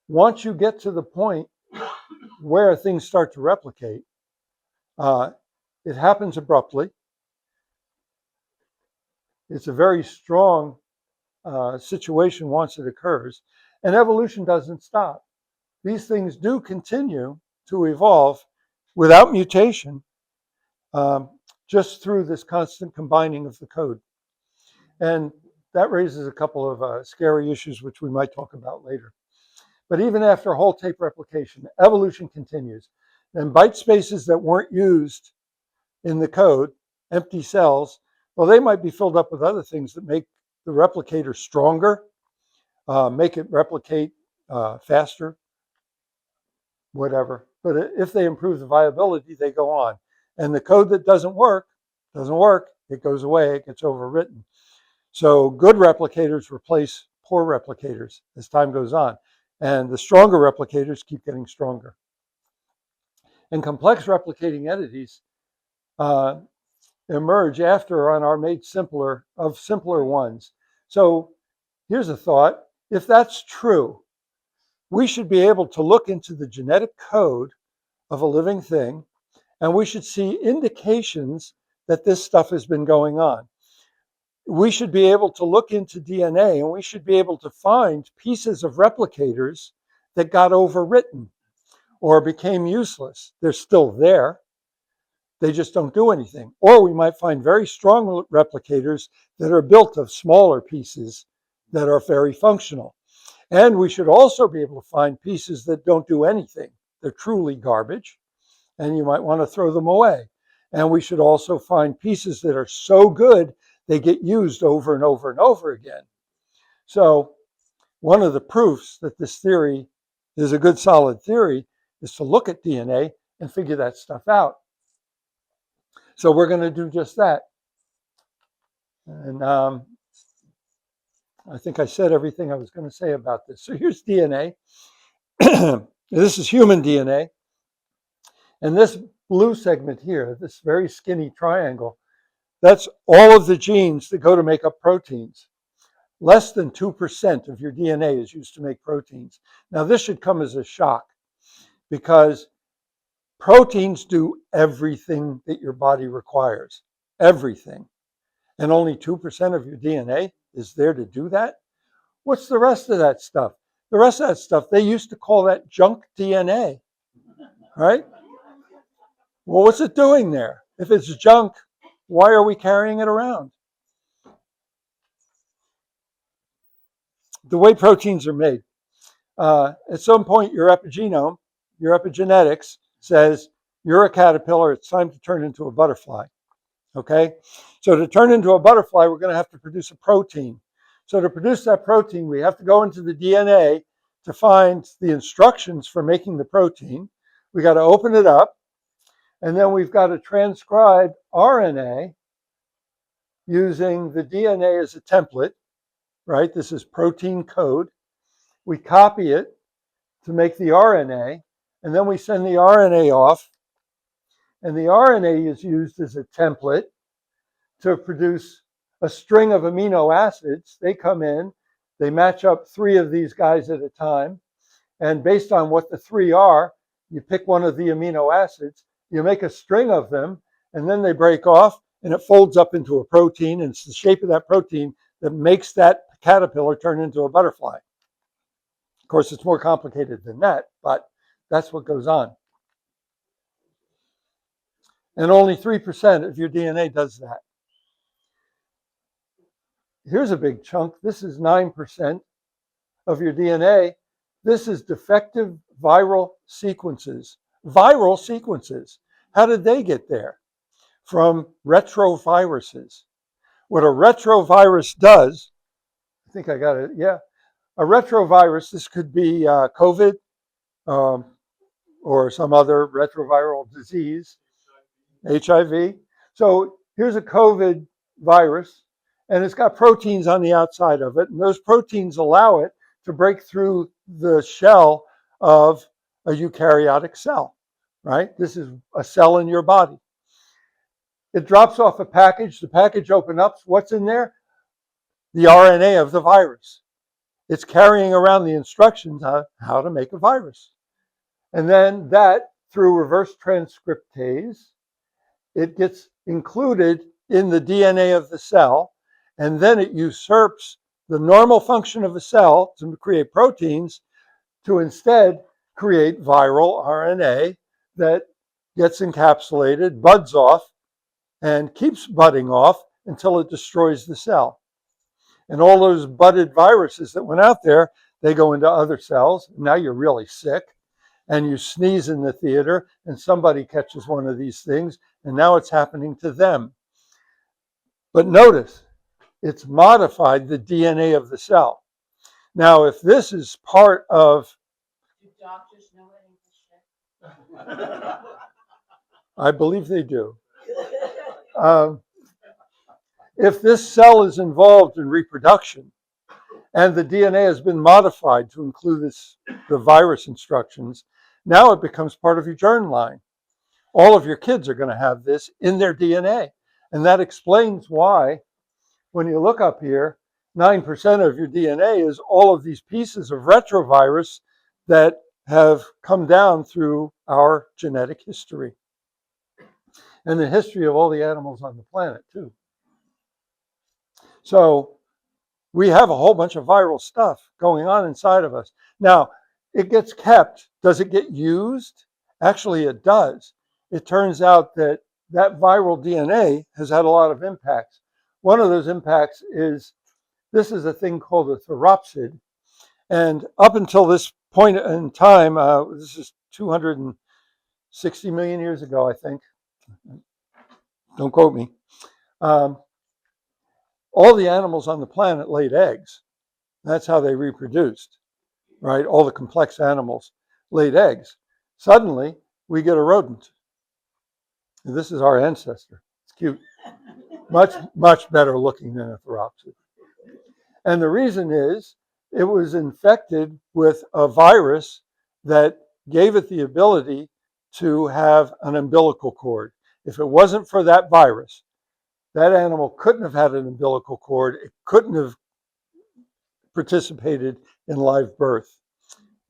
once you get to the point where things start to replicate, it happens abruptly. It's a very strong situation once it occurs, and evolution doesn't stop. These things do continue to evolve without mutation, just through this constant combining of the code. And that raises a couple of scary issues, which we might talk about later. But even after whole tape replication, evolution continues. And byte spaces that weren't used in the code, empty cells, well, they might be filled up with other things that make the replicator stronger, make it replicate faster, whatever. But if they improve the viability, they go on. And the code that doesn't work, it goes away, it gets overwritten. So good replicators replace poor replicators as time goes on. And the stronger replicators keep getting stronger. And complex replicating entities emerge after and are made simpler of simpler ones. So here's a thought. If that's true, we should be able to look into the genetic code of a living thing, and we should see indications that this stuff has been going on. We should be able to look into DNA, and we should be able to find pieces of replicators that got overwritten or became useless. They're still there. They just don't do anything. Or we might find very strong replicators that are built of smaller pieces that are very functional. And we should also be able to find pieces that don't do anything. They're truly garbage, and you might want to throw them away. And we should also find pieces that are so good they get used over and over and over again. So one of the proofs that this theory is a good solid theory is to look at DNA and figure that stuff out. So we're going to do just that. And I think I said everything I was going to say about this. So here's DNA. This is human DNA. And this blue segment here, this very skinny triangle, that's all of the genes that go to make up proteins. Less than 2% of your DNA is used to make proteins. Now, this should come as a shock because proteins do everything that your body requires, everything. And only 2% of your DNA is there to do that? What's the rest of that stuff? The rest of that stuff, they used to call that junk DNA, right? Well, what's it doing there? If it's junk, why are we carrying it around? The way proteins are made. At some point, your epigenome, your epigenetics says, you're a caterpillar, it's time to turn into a butterfly. Okay? So to turn into a butterfly, we're going to have to produce a protein. So to produce that protein, we have to go into the DNA to find the instructions for making the protein. We got to open it up, and then we've got to transcribe RNA using the DNA as a template, right? This is protein code. We copy it to make the RNA, and then we send the RNA off, and the RNA is used as a template to produce a string of amino acids. They come in, they match up 3 of these guys at a time, and based on what the 3 are, you pick one of the amino acids, you make a string of them, and then they break off, and it folds up into a protein, and it's the shape of that protein that makes that caterpillar turn into a butterfly. Of course, it's more complicated than that, but that's what goes on. And only 3% of your DNA does that. Here's a big chunk. This is 9% of your DNA. This is defective viral sequences. Viral sequences. How did they get there? From retroviruses. What a retrovirus does, I think I got it, yeah. A retrovirus, this could be COVID or some other retroviral disease, HIV. So here's a COVID virus, and it's got proteins on the outside of it, and those proteins allow it to break through the shell of a eukaryotic cell, right? This is a cell in your body. It drops off a package, the package opens up, what's in there? The RNA of the virus. It's carrying around the instructions on how to make a virus. And then that, through reverse transcriptase, it gets included in the DNA of the cell, and then it usurps the normal function of a cell to create proteins to instead create viral RNA that gets encapsulated, buds off, and keeps budding off until it destroys the cell. And all those budded viruses that went out there, they go into other cells. Now you're really sick, and you sneeze in the theater, and somebody catches one of these things, and now it's happening to them. But notice, it's modified the DNA of the cell. Now, if this is part of... Do doctors know any of this shit? I believe they do. If this cell is involved in reproduction, and the DNA has been modified to include the virus instructions, now it becomes part of your germline. All of your kids are going to have this in their DNA. And that explains why, when you look up here, 9% of your DNA is all of these pieces of retrovirus that have come down through our genetic history. And the history of all the animals on the planet, too. So we have a whole bunch of viral stuff going on inside of us. Now, it gets kept. Does it get used? Actually, it does. It turns out that that viral DNA has had a lot of impacts. One of those impacts is, this is a thing called a thyropsid. And up until this point in time, this is 260 million years ago, I think. Don't quote me. all the animals on the planet laid eggs. That's how they reproduced, right? All the complex animals laid eggs. Suddenly, we get a rodent. And this is our ancestor. It's cute. Much better looking than a Therapsid. And the reason is it was infected with a virus that gave it the ability to have an umbilical cord. If it wasn't for that virus, that animal couldn't have had an umbilical cord. It couldn't have participated in live birth.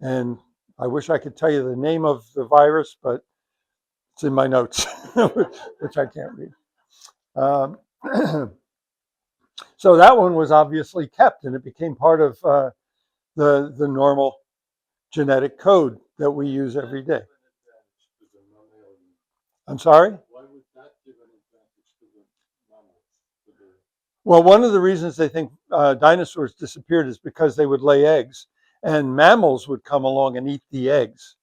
And I wish I could tell you the name of the virus, but it's in my notes, which I can't read. So that one was obviously kept, and it became part of the normal genetic code that we use every day. I'm sorry? Why would that give an advantage to the mammals? Well, one of the reasons they think dinosaurs disappeared is because they would lay eggs, and mammals would come along and eat the eggs,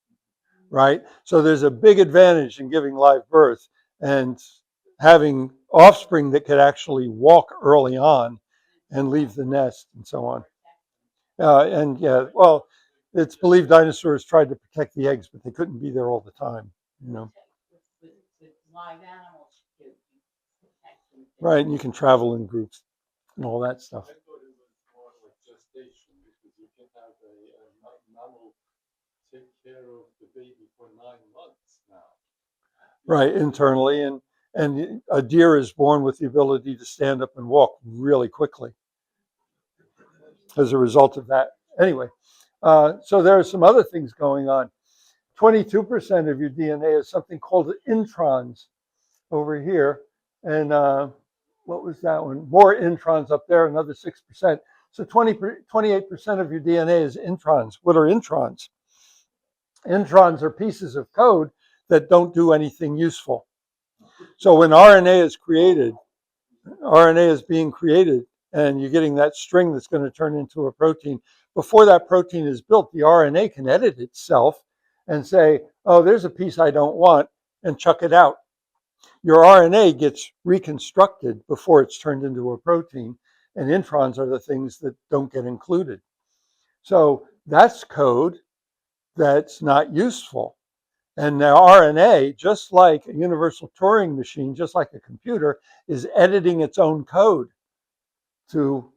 right? So there's a big advantage in giving live birth and having offspring that could actually walk early on and leave the nest and so on. And yeah, well, it's believed dinosaurs tried to protect the eggs, but they couldn't be there all the time, you know. With live animals, you protect them. Right, and you can travel in groups and all that stuff. I thought it was more like gestation because you can have a mammal take care of the baby for 9 months now. Right, internally, and a deer is born with the ability to stand up and walk really quickly as a result of that. Anyway, so there are some other things going on. 22% of your DNA is something called introns over here, and what was that one? More introns up there, another 6%. So 28% of your DNA is introns. What are introns? Introns are pieces of code that don't do anything useful. So when RNA is created, RNA is being created, and you're getting that string that's going to turn into a protein. Before that protein is built, the RNA can edit itself and say, oh, there's a piece I don't want, and chuck it out. Your RNA gets reconstructed before it's turned into a protein, and introns are the things that don't get included. So that's code that's not useful. And the RNA, just like a universal Turing machine, just like a computer, is editing its own code to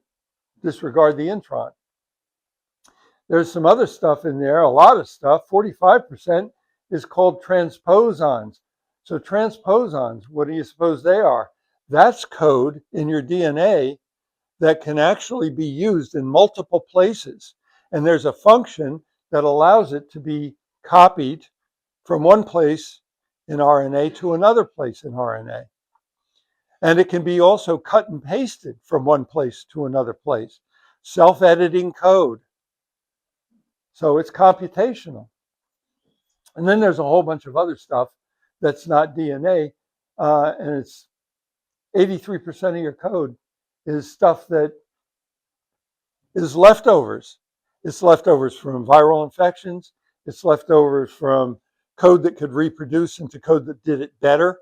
disregard the intron. There's some other stuff in there, a lot of stuff. 45% is called transposons. So transposons, what do you suppose they are? That's code in your DNA that can actually be used in multiple places. And there's a function that allows it to be copied from one place in RNA to another place in RNA. And it can be also cut and pasted from one place to another place. Self-editing code. So it's computational. And then there's a whole bunch of other stuff that's not DNA, and it's 83% of your code is stuff that is leftovers. It's leftovers from viral infections. It's leftovers from code that could reproduce into code that did it better.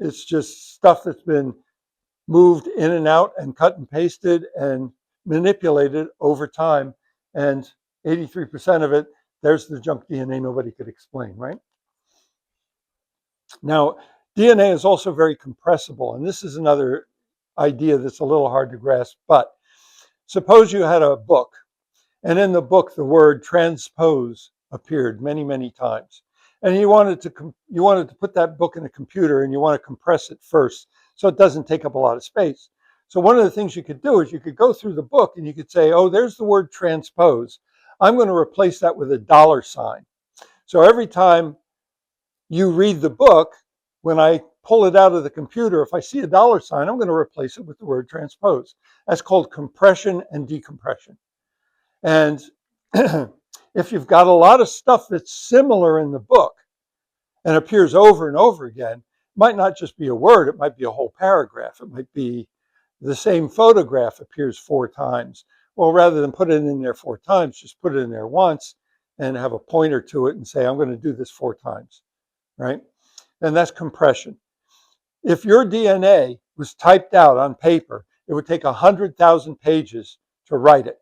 It's just stuff that's been moved in and out and cut and pasted and manipulated over time. And 83% of it, there's the junk DNA nobody could explain, right? Now, DNA is also very compressible, and this is another idea that's a little hard to grasp, but suppose you had a book, and in the book the word transpose appeared many, many times. And you wanted to put that book in a computer, and you want to compress it first so it doesn't take up a lot of space. So one of the things you could do is you could go through the book and you could say, oh, there's the word transpose. I'm going to replace that with a $sign. So every time you read the book, when I pull it out of the computer, if I see a $sign, I'm going to replace it with the word transpose. That's called compression and decompression. And if you've got a lot of stuff that's similar in the book and appears over and over again, it might not just be a word, it might be a whole paragraph. It might be the same photograph appears 4 times. Well, rather than put it in there 4 times, just put it in there once and have a pointer to it and say, I'm going to do this 4 times, right? And that's compression. If your DNA was typed out on paper, it would take 100,000 pages to write it.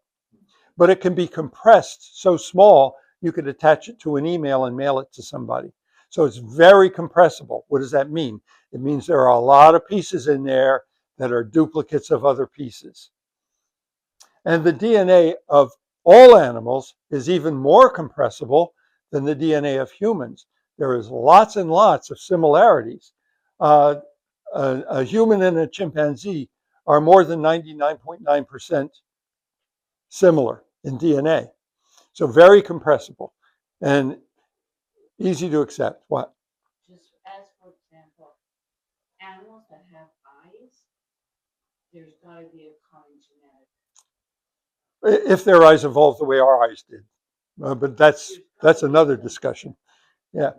But it can be compressed so small, you could attach it to an email and mail it to somebody. So it's very compressible. What does that mean? It means there are a lot of pieces in there that are duplicates of other pieces. And the DNA of all animals is even more compressible than the DNA of humans. There is lots and lots of similarities. A human and a chimpanzee are more than 99.9% similar in DNA. So very compressible and easy to accept. What? Just as for example, animals that have eyes, there's got to be a common genetic. If their eyes evolved the way our eyes did. But that's another discussion. Yeah.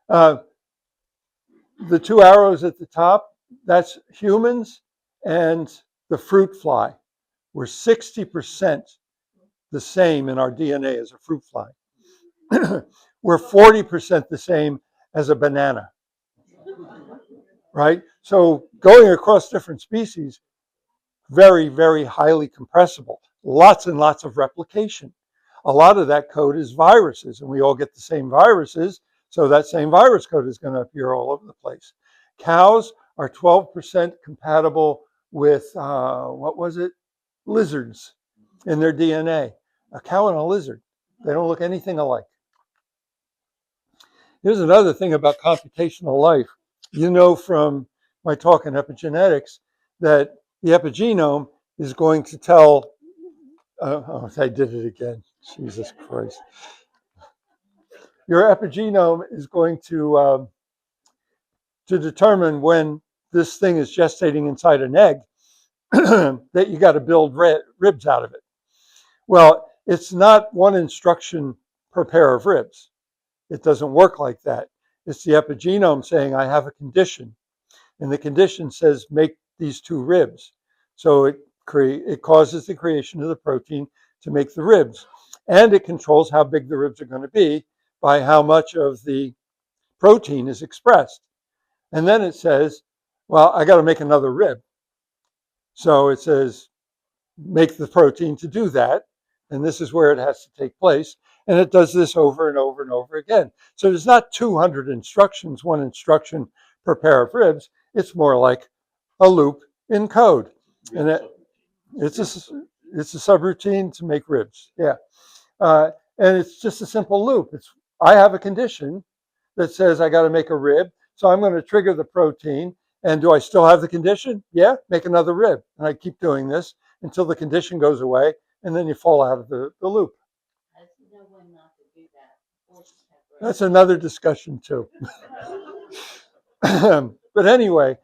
The two arrows at the top, that's humans and the fruit fly. We're 60% the same in our DNA as a fruit fly. We're 40% the same as a banana, right? So going across different species, very, very highly compressible. Lots and lots of replication. A lot of that code is viruses, and we all get the same viruses, so that same virus code is going to appear all over the place. Cows are 12% compatible with, lizards in their DNA. A cow and a lizard, they don't look anything alike. Here's another thing about computational life. You know from my talk in epigenetics that the epigenome is going to tell, I did it again, Jesus Christ. Your epigenome is going to determine when this thing is gestating inside an egg that you got to build ribs out of it. Well, it's not one instruction per pair of ribs. It doesn't work like that. It's the epigenome saying, I have a condition. And the condition says, make these two ribs. So it causes the creation of the protein to make the ribs. And it controls how big the ribs are going to be by how much of the protein is expressed. And then it says, well, I got to make another rib. So it says, make the protein to do that. And this is where it has to take place. And it does this over and over and over again. So there's not 200 instructions, one instruction per pair of ribs. It's more like a loop in code. And it's a subroutine to make ribs. Yeah. And it's just a simple loop. I have a condition that says I got to make a rib. So I'm going to trigger the protein. And do I still have the condition? Yeah, make another rib. And I keep doing this until the condition goes away. And then you fall out of the loop. I know when not to do that. That's another discussion too. But anyway,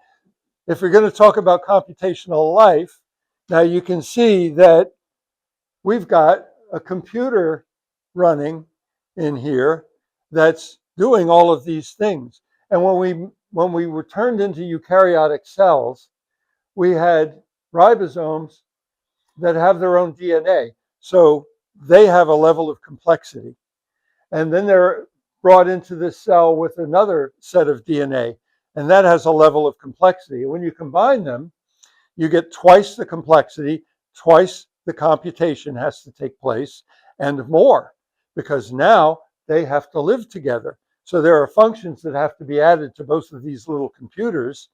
if you're going to talk about computational life, now you can see that we've got a computer running in here that's doing all of these things. And when we were turned into eukaryotic cells, we had ribosomes that have their own DNA. So they have a level of complexity. And then they're brought into this cell with another set of DNA, and that has a level of complexity. And when you combine them, you get twice the complexity, twice the computation has to take place, and more, because now they have to live together. So there are functions that have to be added to both of these little computers,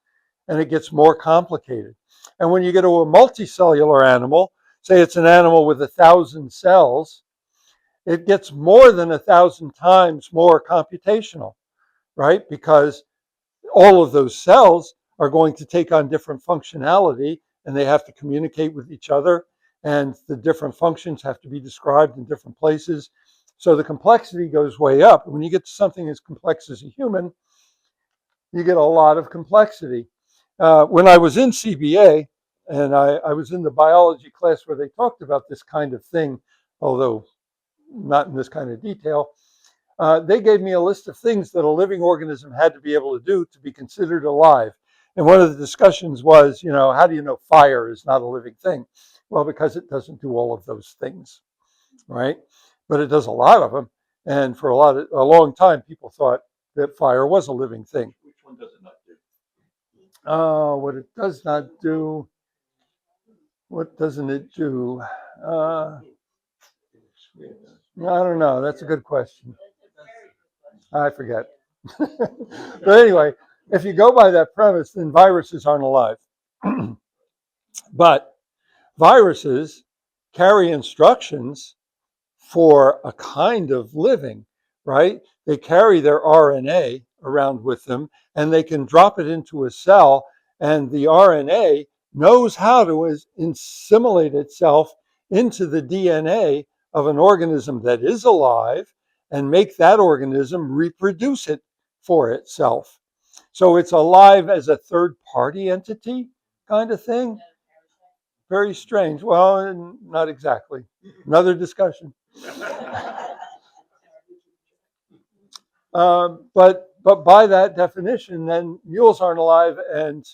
and it gets more complicated. And when you get to a multicellular animal, say it's an animal with 1,000 cells, it gets more than 1,000 times more computational, right? Because all of those cells are going to take on different functionality and they have to communicate with each other, and the different functions have to be described in different places. So the complexity goes way up. When you get to something as complex as a human, you get a lot of complexity. When I was in CBA, and I was in the biology class where they talked about this kind of thing, although not in this kind of detail, they gave me a list of things that a living organism had to be able to do to be considered alive. And one of the discussions was, how do you know fire is not a living thing? Well, because it doesn't do all of those things, right? But it does a lot of them. And for a long time, people thought that fire was a living thing. Which one does it not do? What it does not do, what doesn't it do? I don't know. That's a good question. I forget. But anyway, if you go by that premise, then viruses aren't alive. But viruses carry instructions for a kind of living, right? They carry their RNA around with them and they can drop it into a cell, and the RNA knows how to assimilate itself into the DNA of an organism that is alive and make that organism reproduce it for itself. So it's alive as a third party entity kind of thing. Very strange. Well, not exactly. Another discussion. But by that definition, then mules aren't alive and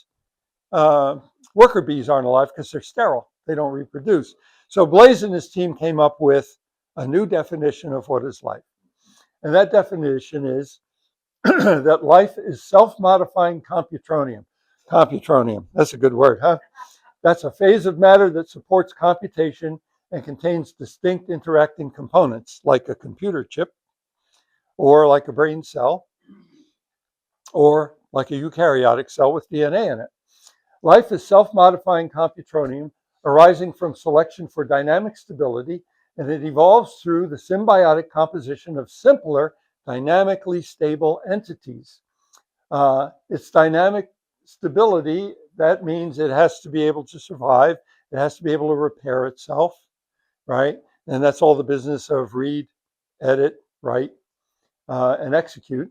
worker bees aren't alive because they're sterile. They don't reproduce. So Blaise and his team came up with a new definition of what is life. And that definition is that life is self-modifying computronium. Computronium, that's a good word, huh? That's a phase of matter that supports computation and contains distinct interacting components like a computer chip, or like a brain cell, or like a eukaryotic cell with DNA in it. Life is self-modifying computronium arising from selection for dynamic stability, and it evolves through the symbiotic composition of simpler, dynamically stable entities. Its dynamic stability, that means it has to be able to survive, it has to be able to repair itself, right? And that's all the business of read, edit, write, and execute.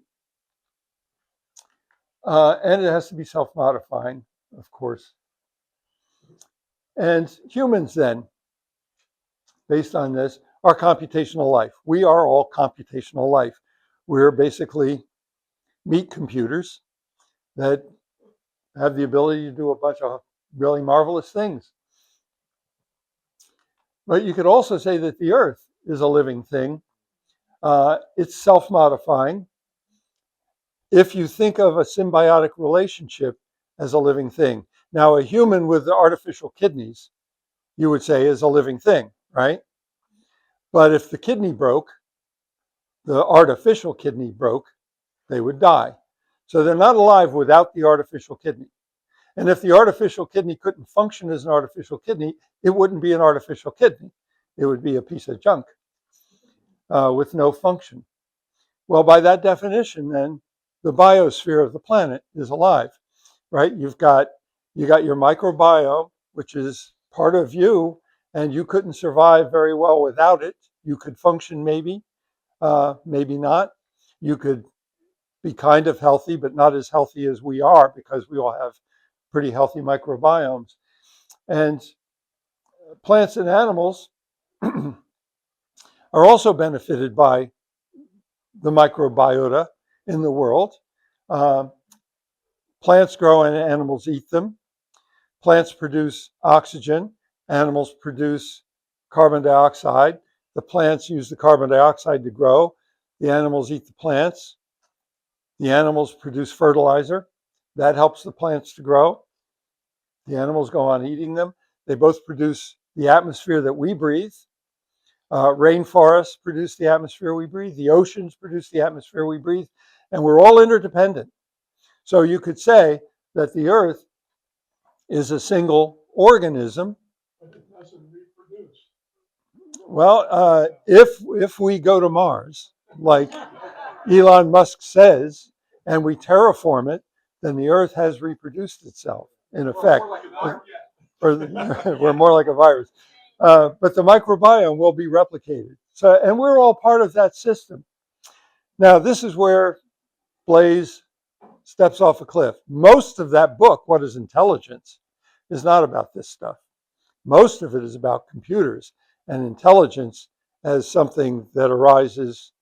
And it has to be self-modifying, of course. And humans then, based on this, are computational life. We are all computational life. We're basically meat computers that have the ability to do a bunch of really marvelous things. But you could also say that the Earth is a living thing. It's self-modifying. If you think of a symbiotic relationship as a living thing. Now, a human with artificial kidneys, you would say, is a living thing, right? But if the kidney broke, the artificial kidney broke, they would die. So they're not alive without the artificial kidney. And if the artificial kidney couldn't function as an artificial kidney, it wouldn't be an artificial kidney. It would be a piece of junk with no function. Well, by that definition, then, the biosphere of the planet is alive, right? You got your microbiome, which is part of you, and you couldn't survive very well without it. You could function maybe, maybe not. You could be kind of healthy, but not as healthy as we are because we all have pretty healthy microbiomes. And plants and animals are also benefited by the microbiota in the world. Plants grow and animals eat them. Plants produce oxygen. Animals produce carbon dioxide. The plants use the carbon dioxide to grow. The animals eat the plants. The animals produce fertilizer. That helps the plants to grow. The animals go on eating them. They both produce the atmosphere that we breathe. Rainforests produce the atmosphere we breathe. The oceans produce the atmosphere we breathe. And we're all interdependent. So you could say that the Earth is a single organism. But it doesn't reproduce. Well, if we go to Mars, like Elon Musk says, and we terraform it, then the Earth has reproduced itself, in effect. We're more like a virus. But the microbiome will be replicated. So, and we're all part of that system. Now, this is where Blaise steps off a cliff. Most of that book, What is Intelligence, is not about this stuff. Most of it is about computers and intelligence as something that arises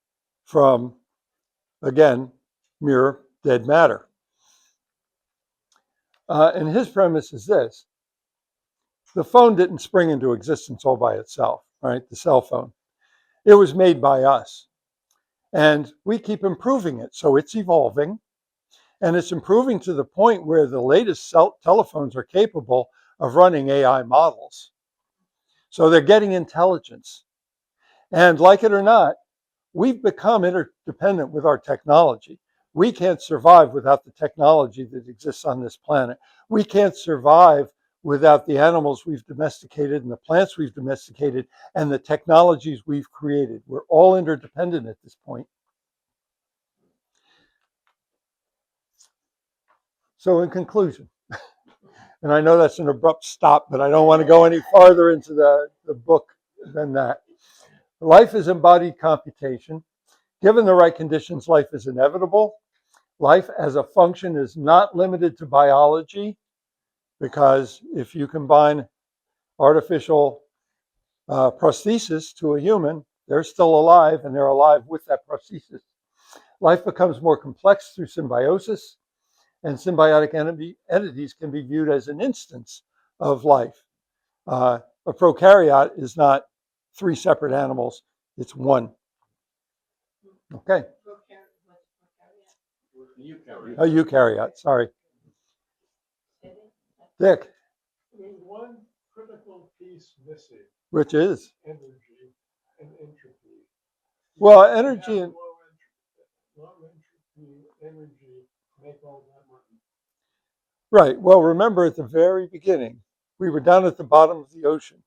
from, again, mere dead matter. And his premise is this. The phone didn't spring into existence all by itself, right? The cell phone. It was made by us. And we keep improving it. So it's evolving. And it's improving to the point where the latest telephones are capable of running AI models. So they're getting intelligence. And like it or not, we've become interdependent with our technology. We can't survive without the technology that exists on this planet. We can't survive without the animals we've domesticated and the plants we've domesticated and the technologies we've created. We're all interdependent at this point. So in conclusion, and I know that's an abrupt stop, but I don't want to go any farther into the book than that. Life is embodied computation. Given the right conditions, life is inevitable. Life as a function is not limited to biology, because if you combine artificial prosthesis to a human, they're still alive, and they're alive with that prosthesis. Life becomes more complex through symbiosis, and symbiotic entities can be viewed as an instance of life. A prokaryote is not three separate animals, it's one. Okay. A eukaryote, sorry. Dick. There's one critical piece missing, Which is? energy and entropy. Well, energy and low entropy energy make all that money. right. Well, remember at the very beginning, we were down at the bottom of the ocean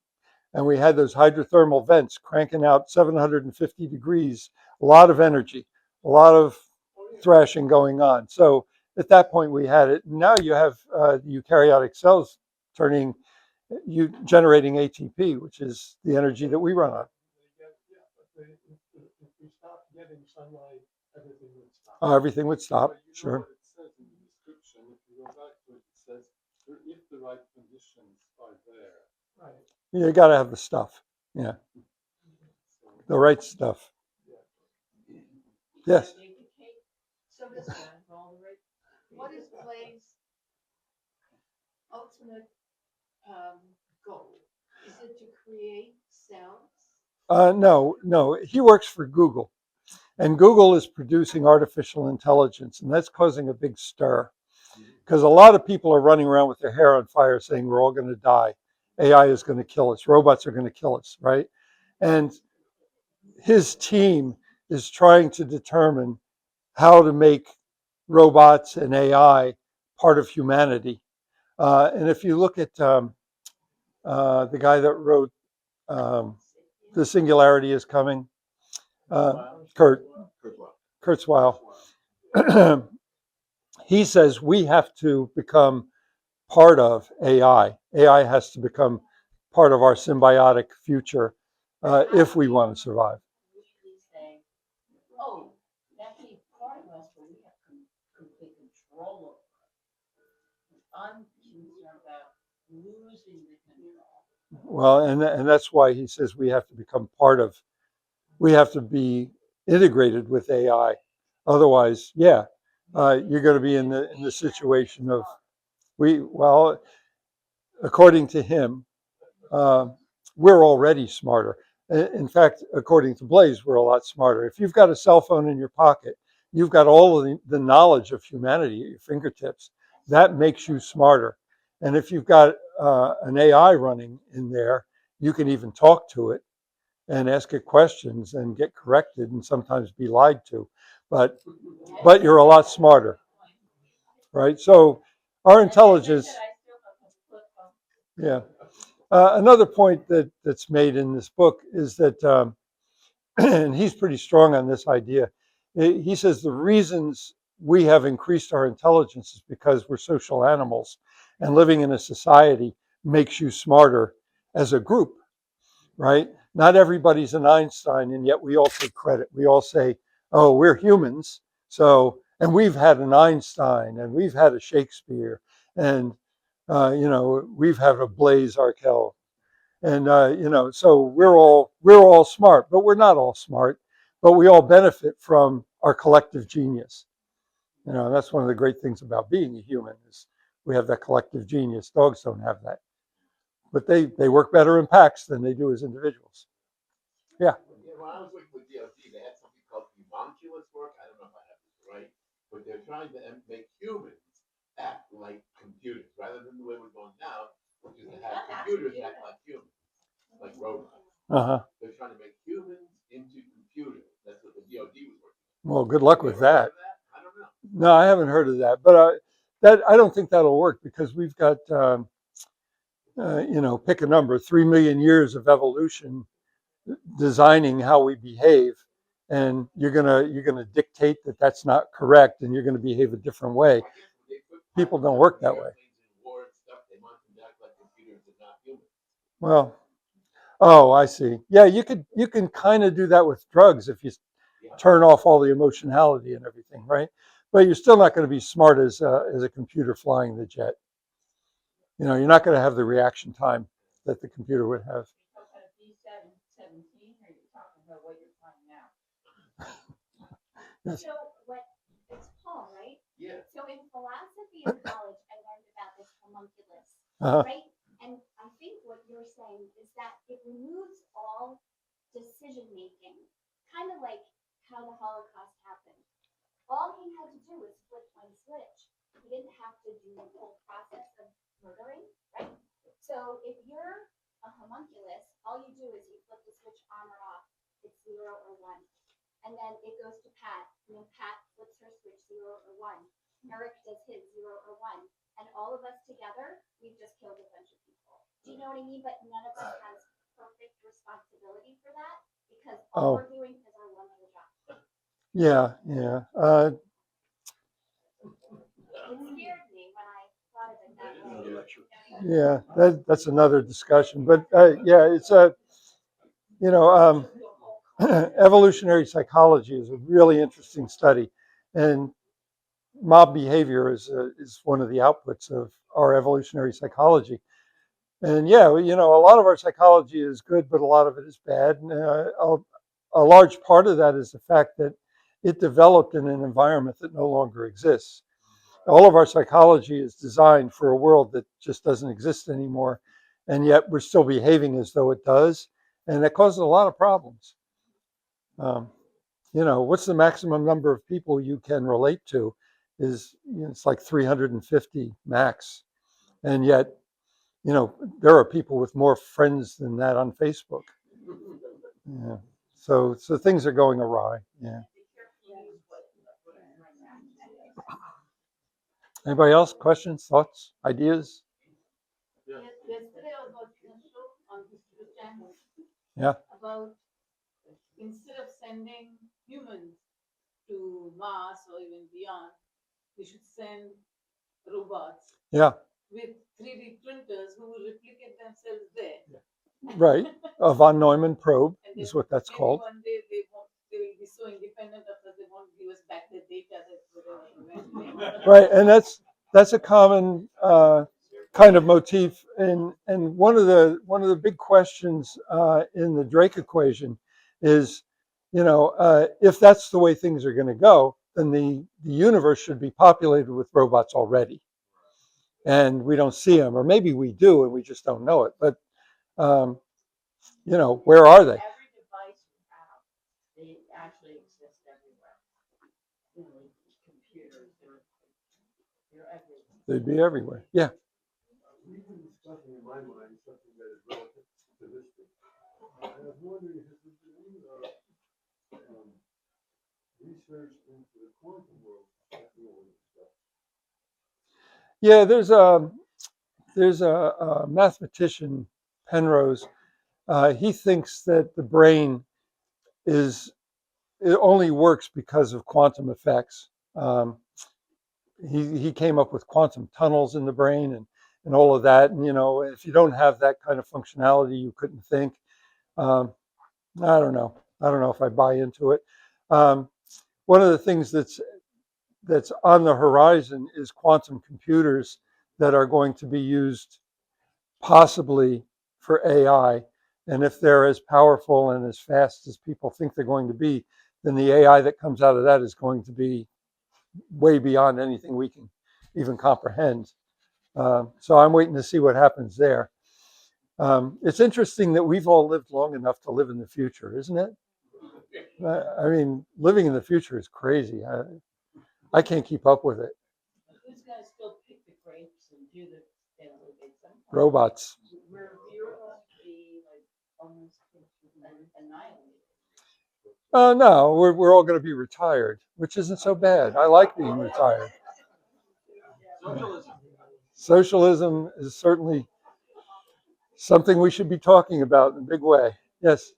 and we had those hydrothermal vents cranking out 750 degrees, a lot of energy, a lot of thrashing going on. So at that point we had it. Now you have the eukaryotic cells generating ATP, which is the energy that we run on. But if we stop getting sunlight, everything would stop. Everything would stop, sure. What it says in the description, if you go back to it, it says, if the right conditions are there. Right. You got to have the stuff. Yeah. The right stuff. Yes. So this guy, what is Clay's ultimate goal? Is it to create cells? No. He works for Google, and Google is producing artificial intelligence, and that's causing a big stir because a lot of people are running around with their hair on fire saying we're all going to die. AI is going to kill us. Robots are going to kill us, right? And his team is trying to determine how to make robots and AI part of humanity. And if you look at the guy that wrote The Singularity is Coming, Kurzweil, he says we have to become part of AI. AI has to become part of our symbiotic future if we want to survive. Say, oh, that can be part of us, but we have complete control over it. I'm concerned about losing the control. Well, and that's why he says we have to become we have to be integrated with AI. Otherwise, you're going to be in the situation of according to him, we're already smarter. In fact, according to Blaze, we're a lot smarter. If you've got a cell phone in your pocket, you've got all of the knowledge of humanity at your fingertips. That makes you smarter. And if you've got an AI running in there, you can even talk to it and ask it questions and get corrected and sometimes be lied to. But you're a lot smarter, right? So our intelligence, yeah. Another point that's made in this book is that, and he's pretty strong on this idea, he says the reasons we have increased our intelligence is because we're social animals, and living in a society makes you smarter as a group, right? Not everybody's an Einstein, and yet we all take credit. We all say, oh, we're humans, and we've had an Einstein, and we've had a Shakespeare, and we've had a Blaise Arkell, and so we're all smart, but we're not all smart, but we all benefit from our collective genius. That's one of the great things about being a human is we have that collective genius. Dogs don't have that, but they work better in packs than they do as individuals. Yeah. When I was working with DLG, they had something called homunculus work. I don't know if I have this right. but they're trying to make humans act like computers, rather than the way we're going now, which is to have computers act like humans, like robots. They're trying to make humans into computers. That's what the DoD was working on. Well, good luck with that. I don't know. No, I haven't heard of that, but that I don't think that'll work because we've got pick a number, 3 million years of evolution designing how we behave, and you're gonna dictate that that's not correct, and you're gonna behave a different way. People don't work that way. Well, oh, I see. Yeah, you can kind of do that with drugs if you turn off all the emotionality and everything, right? But you're still not going to be smart as a computer flying the jet. You know, you're not going to have the reaction time that the computer would have. Yes. So what, it's Paul, right? Yeah. So in philosophy in college, I learned about this homunculus, right? And I think what you're saying is that it removes all decision making, kind of like how the Holocaust happened. All he had to do was flip one switch. He didn't have to do the whole process of murdering, right? So if you're a homunculus, all you do is you flip the switch on or off. It's 0 or 1. And then it goes to Pat, and then Pat flips her switch 0 or 1. Eric does his 0 or 1. And all of us together, we've just killed a bunch of people. Do you know what I mean? But none of us has perfect responsibility for that because all we're doing is our one little job. Yeah, yeah. It scared me when I thought of it that way. Yeah, that's another discussion. But yeah, it's evolutionary psychology is a really interesting study, and mob behavior is one of the outputs of our evolutionary psychology. And yeah, a lot of our psychology is good, but a lot of it is bad. And a large part of that is the fact that it developed in an environment that no longer exists. All of our psychology is designed for a world that just doesn't exist anymore, and yet we're still behaving as though it does, and that causes a lot of problems. What's the maximum number of people you can relate to? It's like 350 max, and yet there are people with more friends than that on Facebook. Yeah, so things are going awry. Yeah. Anybody else? Questions, thoughts, ideas? Yesterday I was watching a show on History Channel. Yeah. About instead of sending humans to Mars or even beyond, we should send robots. Yeah. With 3D printers who will replicate themselves there. Yeah. Right. A von Neumann probe is what that's called. One day they will be so independent of us, they won't give us back the data that Right, and that's a common kind of motif, and one of the big questions in the Drake equation is, if that's the way things are going to go, then the universe should be populated with robots already, and we don't see them, or maybe we do and we just don't know it. But where are they? Every device you have, they actually exist everywhere. Computers, they're everywhere. They'd be everywhere. Yeah. We've been discussing in my mind something that is relative to this thing. I was wondering if there's been any research into the quantum world. Yeah, there's a mathematician, Penrose. He thinks that the brain it only works because of quantum effects. He came up with quantum tunnels in the brain and all of that. And if you don't have that kind of functionality, you couldn't think. I don't know. I don't know if I buy into it. One of the things that's on the horizon is quantum computers that are going to be used possibly for AI. And if they're as powerful and as fast as people think they're going to be, then the AI that comes out of that is going to be way beyond anything we can even comprehend. So I'm waiting to see what happens there. It's interesting that we've all lived long enough to live in the future, isn't it? I mean, living in the future is crazy. I can't keep up with it. Who's gonna still pick the grapes and do the Robots. We're going to be like almost annihilated. No, we're all going to be retired, which isn't so bad. I like being retired. Socialism is certainly something we should be talking about in a big way. Yes.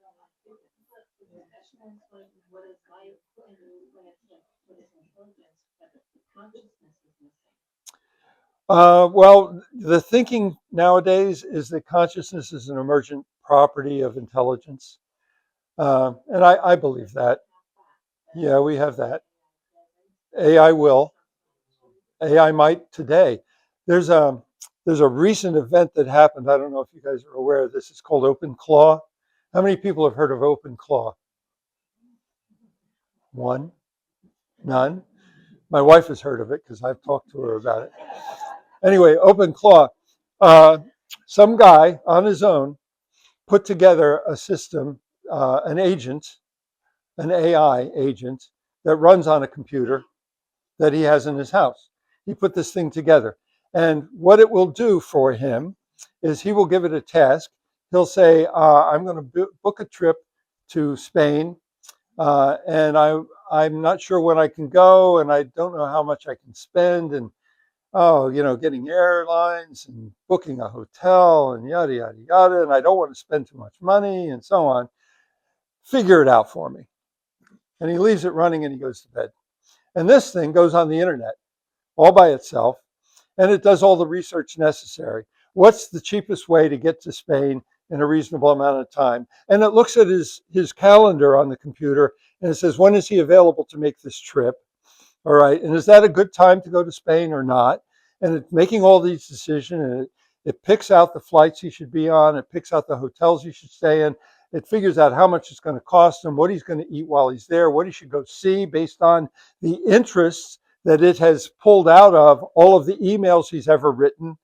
Well, the thinking nowadays is that consciousness is an emergent property of intelligence. And I believe that. Yeah, we have that. AI will. AI might today. There's a recent event that happened. I don't know if you guys are aware of this. It's called Open Claw. How many people have heard of Open Claw? One? None? My wife has heard of it because I've talked to her about it. Anyway, Open Claw. Some guy on his own put together a system, an agent, an AI agent that runs on a computer that he has in his house. He put this thing together. And what it will do for him is he will give it a task. He'll say, I'm going to book a trip to Spain, and I'm not sure when I can go, and I don't know how much I can spend, and getting airlines and booking a hotel and yada, yada, yada, and I don't want to spend too much money and so on. Figure it out for me. And he leaves it running and he goes to bed. And this thing goes on the internet all by itself, and it does all the research necessary. What's the cheapest way to get to Spain in a reasonable amount of time? And it looks at his calendar on the computer, and it says, when is he available to make this trip? All right, and is that a good time to go to Spain or not? And it's making all these decisions, and it picks out the flights he should be on, it picks out the hotels he should stay in, it figures out how much it's going to cost him, what he's going to eat while he's there, what he should go see based on the interests that it has pulled out of all of the emails he's ever written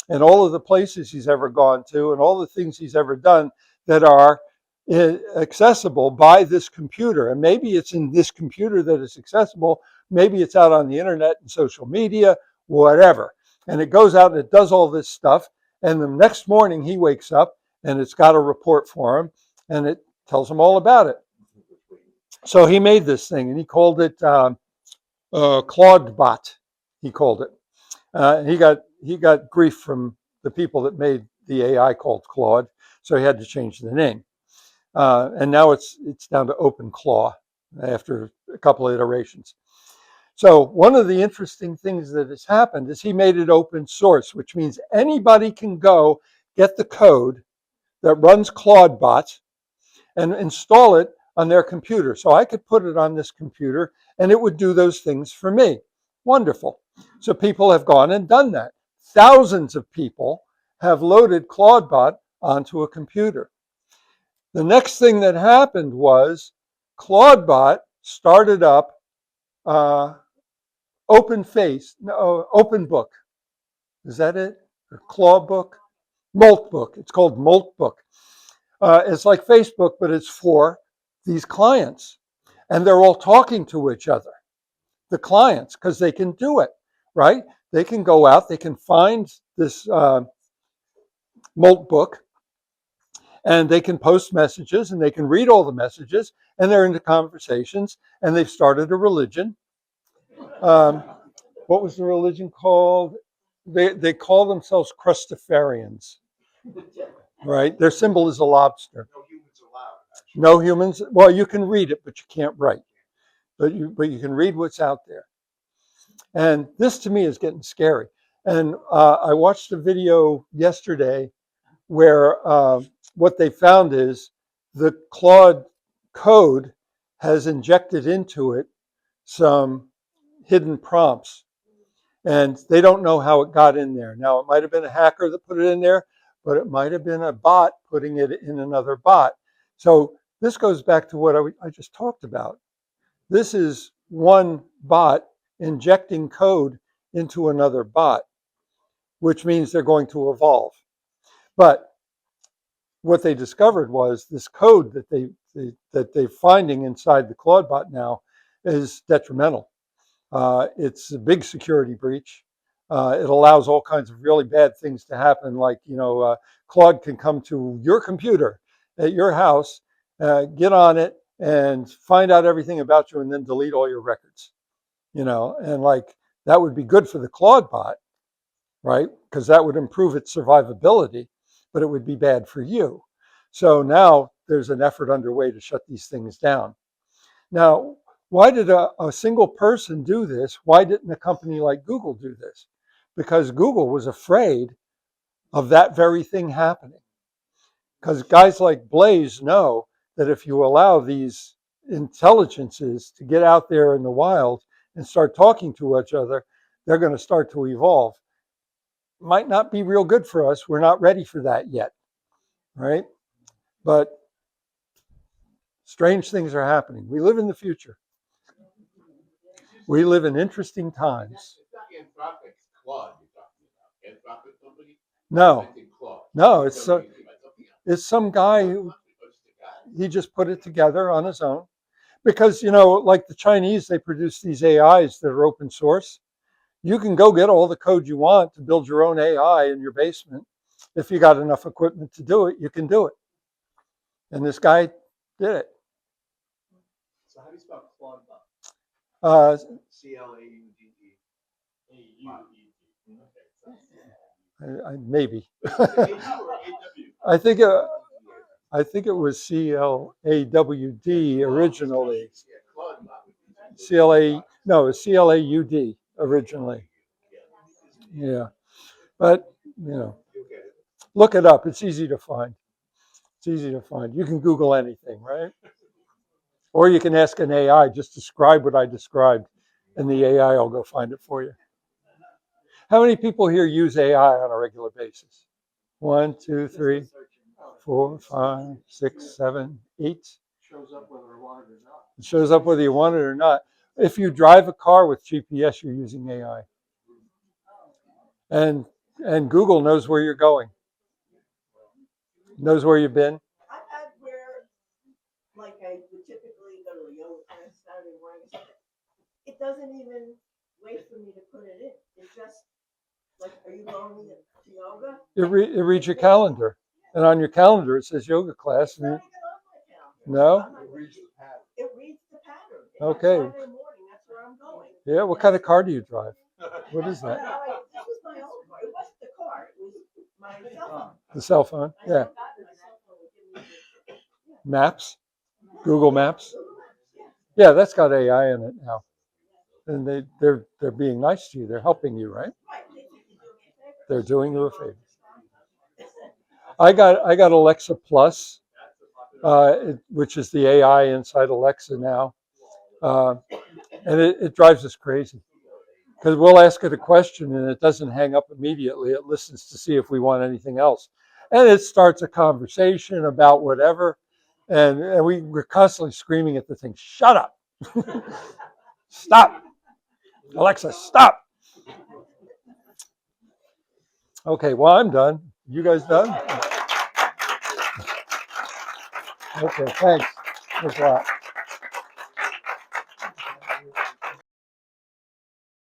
and all of the places he's ever gone to and all the things he's ever done that are accessible by this computer. And maybe it's in this computer that it's accessible. Maybe it's out on the internet and social media, whatever. And it goes out and it does all this stuff. And the next morning he wakes up and it's got a report for him and it tells him all about it. So he made this thing and he called it Claudebot. He called it. He got grief from the people that made the AI called Claude, so he had to change the name. And now it's down to Open Claw after a couple of iterations. So one of the interesting things that has happened is he made it open source, which means anybody can go get the code that runs Claudebot and install it on their computer. So I could put it on this computer and it would do those things for me. Wonderful. So people have gone and done that. Thousands of people have loaded Claudebot onto a computer. The next thing that happened was Claudebot started up Open Book. Is that it? Or Clawbook? Moltbook. It's called Moltbook. It's like Facebook, but it's for these clients. And they're all talking to each other, the clients, because they can do it, right? They can go out, they can find this Moltbook, and they can post messages and they can read all the messages and they're into conversations and they've started a religion. What was the religion called? They call themselves Crustafarians, right? Their symbol is a lobster. No humans allowed. No humans. Well, you can read it, but you can't write. But you can read what's out there. And this to me is getting scary. And I watched a video yesterday where what they found is the Claude code has injected into it some hidden prompts. And they don't know how it got in there. Now, it might have been a hacker that put it in there, but it might have been a bot putting it in another bot. So this goes back to what I just talked about. This is one bot injecting code into another bot, which means they're going to evolve. But what they discovered was this code that they're finding inside the Claude bot now is detrimental. It's a big security breach. It allows all kinds of really bad things to happen, like, Claude can come to your computer at your house, get on it, and find out everything about you, and then delete all your records. And like that would be good for the Claude bot, right? Because that would improve its survivability, but it would be bad for you. So now there's an effort underway to shut these things down. Now, why did a single person do this? Why didn't a company like Google do this? Because Google was afraid of that very thing happening. Because guys like Blaze know that if you allow these intelligences to get out there in the wild and start talking to each other, they're going to start to evolve. Might not be real good for us. We're not ready for that yet, right? But strange things are happening. We live in the future. We live in interesting times. It's not Anthropic's Claude you're talking about. Anthropic company? No, Claude. no, it's some guy who he just put it together on his own. Because, like the Chinese, they produce these AIs that are open source. You can go get all the code you want to build your own AI in your basement. If you got enough equipment to do it, you can do it. And this guy did it. So how do you spell Claude? C-L-A-U-D-E. Maybe. I think it was C-L-A-W-D originally. No, it's C-L-A-U-D originally. Yeah, but look it up. It's easy to find. You can Google anything, right? Or you can ask an AI, just describe what I described, and the AI will go find it for you. How many people here use AI on a regular basis? 1, 2, 3, 4, 5, 6, 7, 8. Shows up whether I want it or not. It shows up whether you want it or not. If you drive a car with GPS, you're using AI. And Google knows where you're going. Knows where you've been. I've had where, like, I would typically go to a yoga class Saturday morning. It doesn't even wait for me to put it in. It just, like, are you going to yoga? It reads your calendar. And on your calendar, it says yoga class. It's not even on my calendar. No? It reads the pattern. It's Okay. like Saturday morning, that's where I'm going. Yeah, what kind of car do you drive? What is that? This was my old car. It wasn't the car. It was my cell phone. The cell phone? I Yeah. still got my cell phone with me. Maps? Google Maps? Yeah, that's got AI in it now. And they're being nice to you. They're helping you, right? They're doing you a favor. I got Alexa Plus, which is the AI inside Alexa now. And it drives us crazy. Because we'll ask it a question and it doesn't hang up immediately. It listens to see if we want anything else. And it starts a conversation about whatever. And we're constantly screaming at the thing, shut up. Stop. Alexa, stop. Okay, well, I'm done. You guys done? Okay, thanks. Thanks a lot.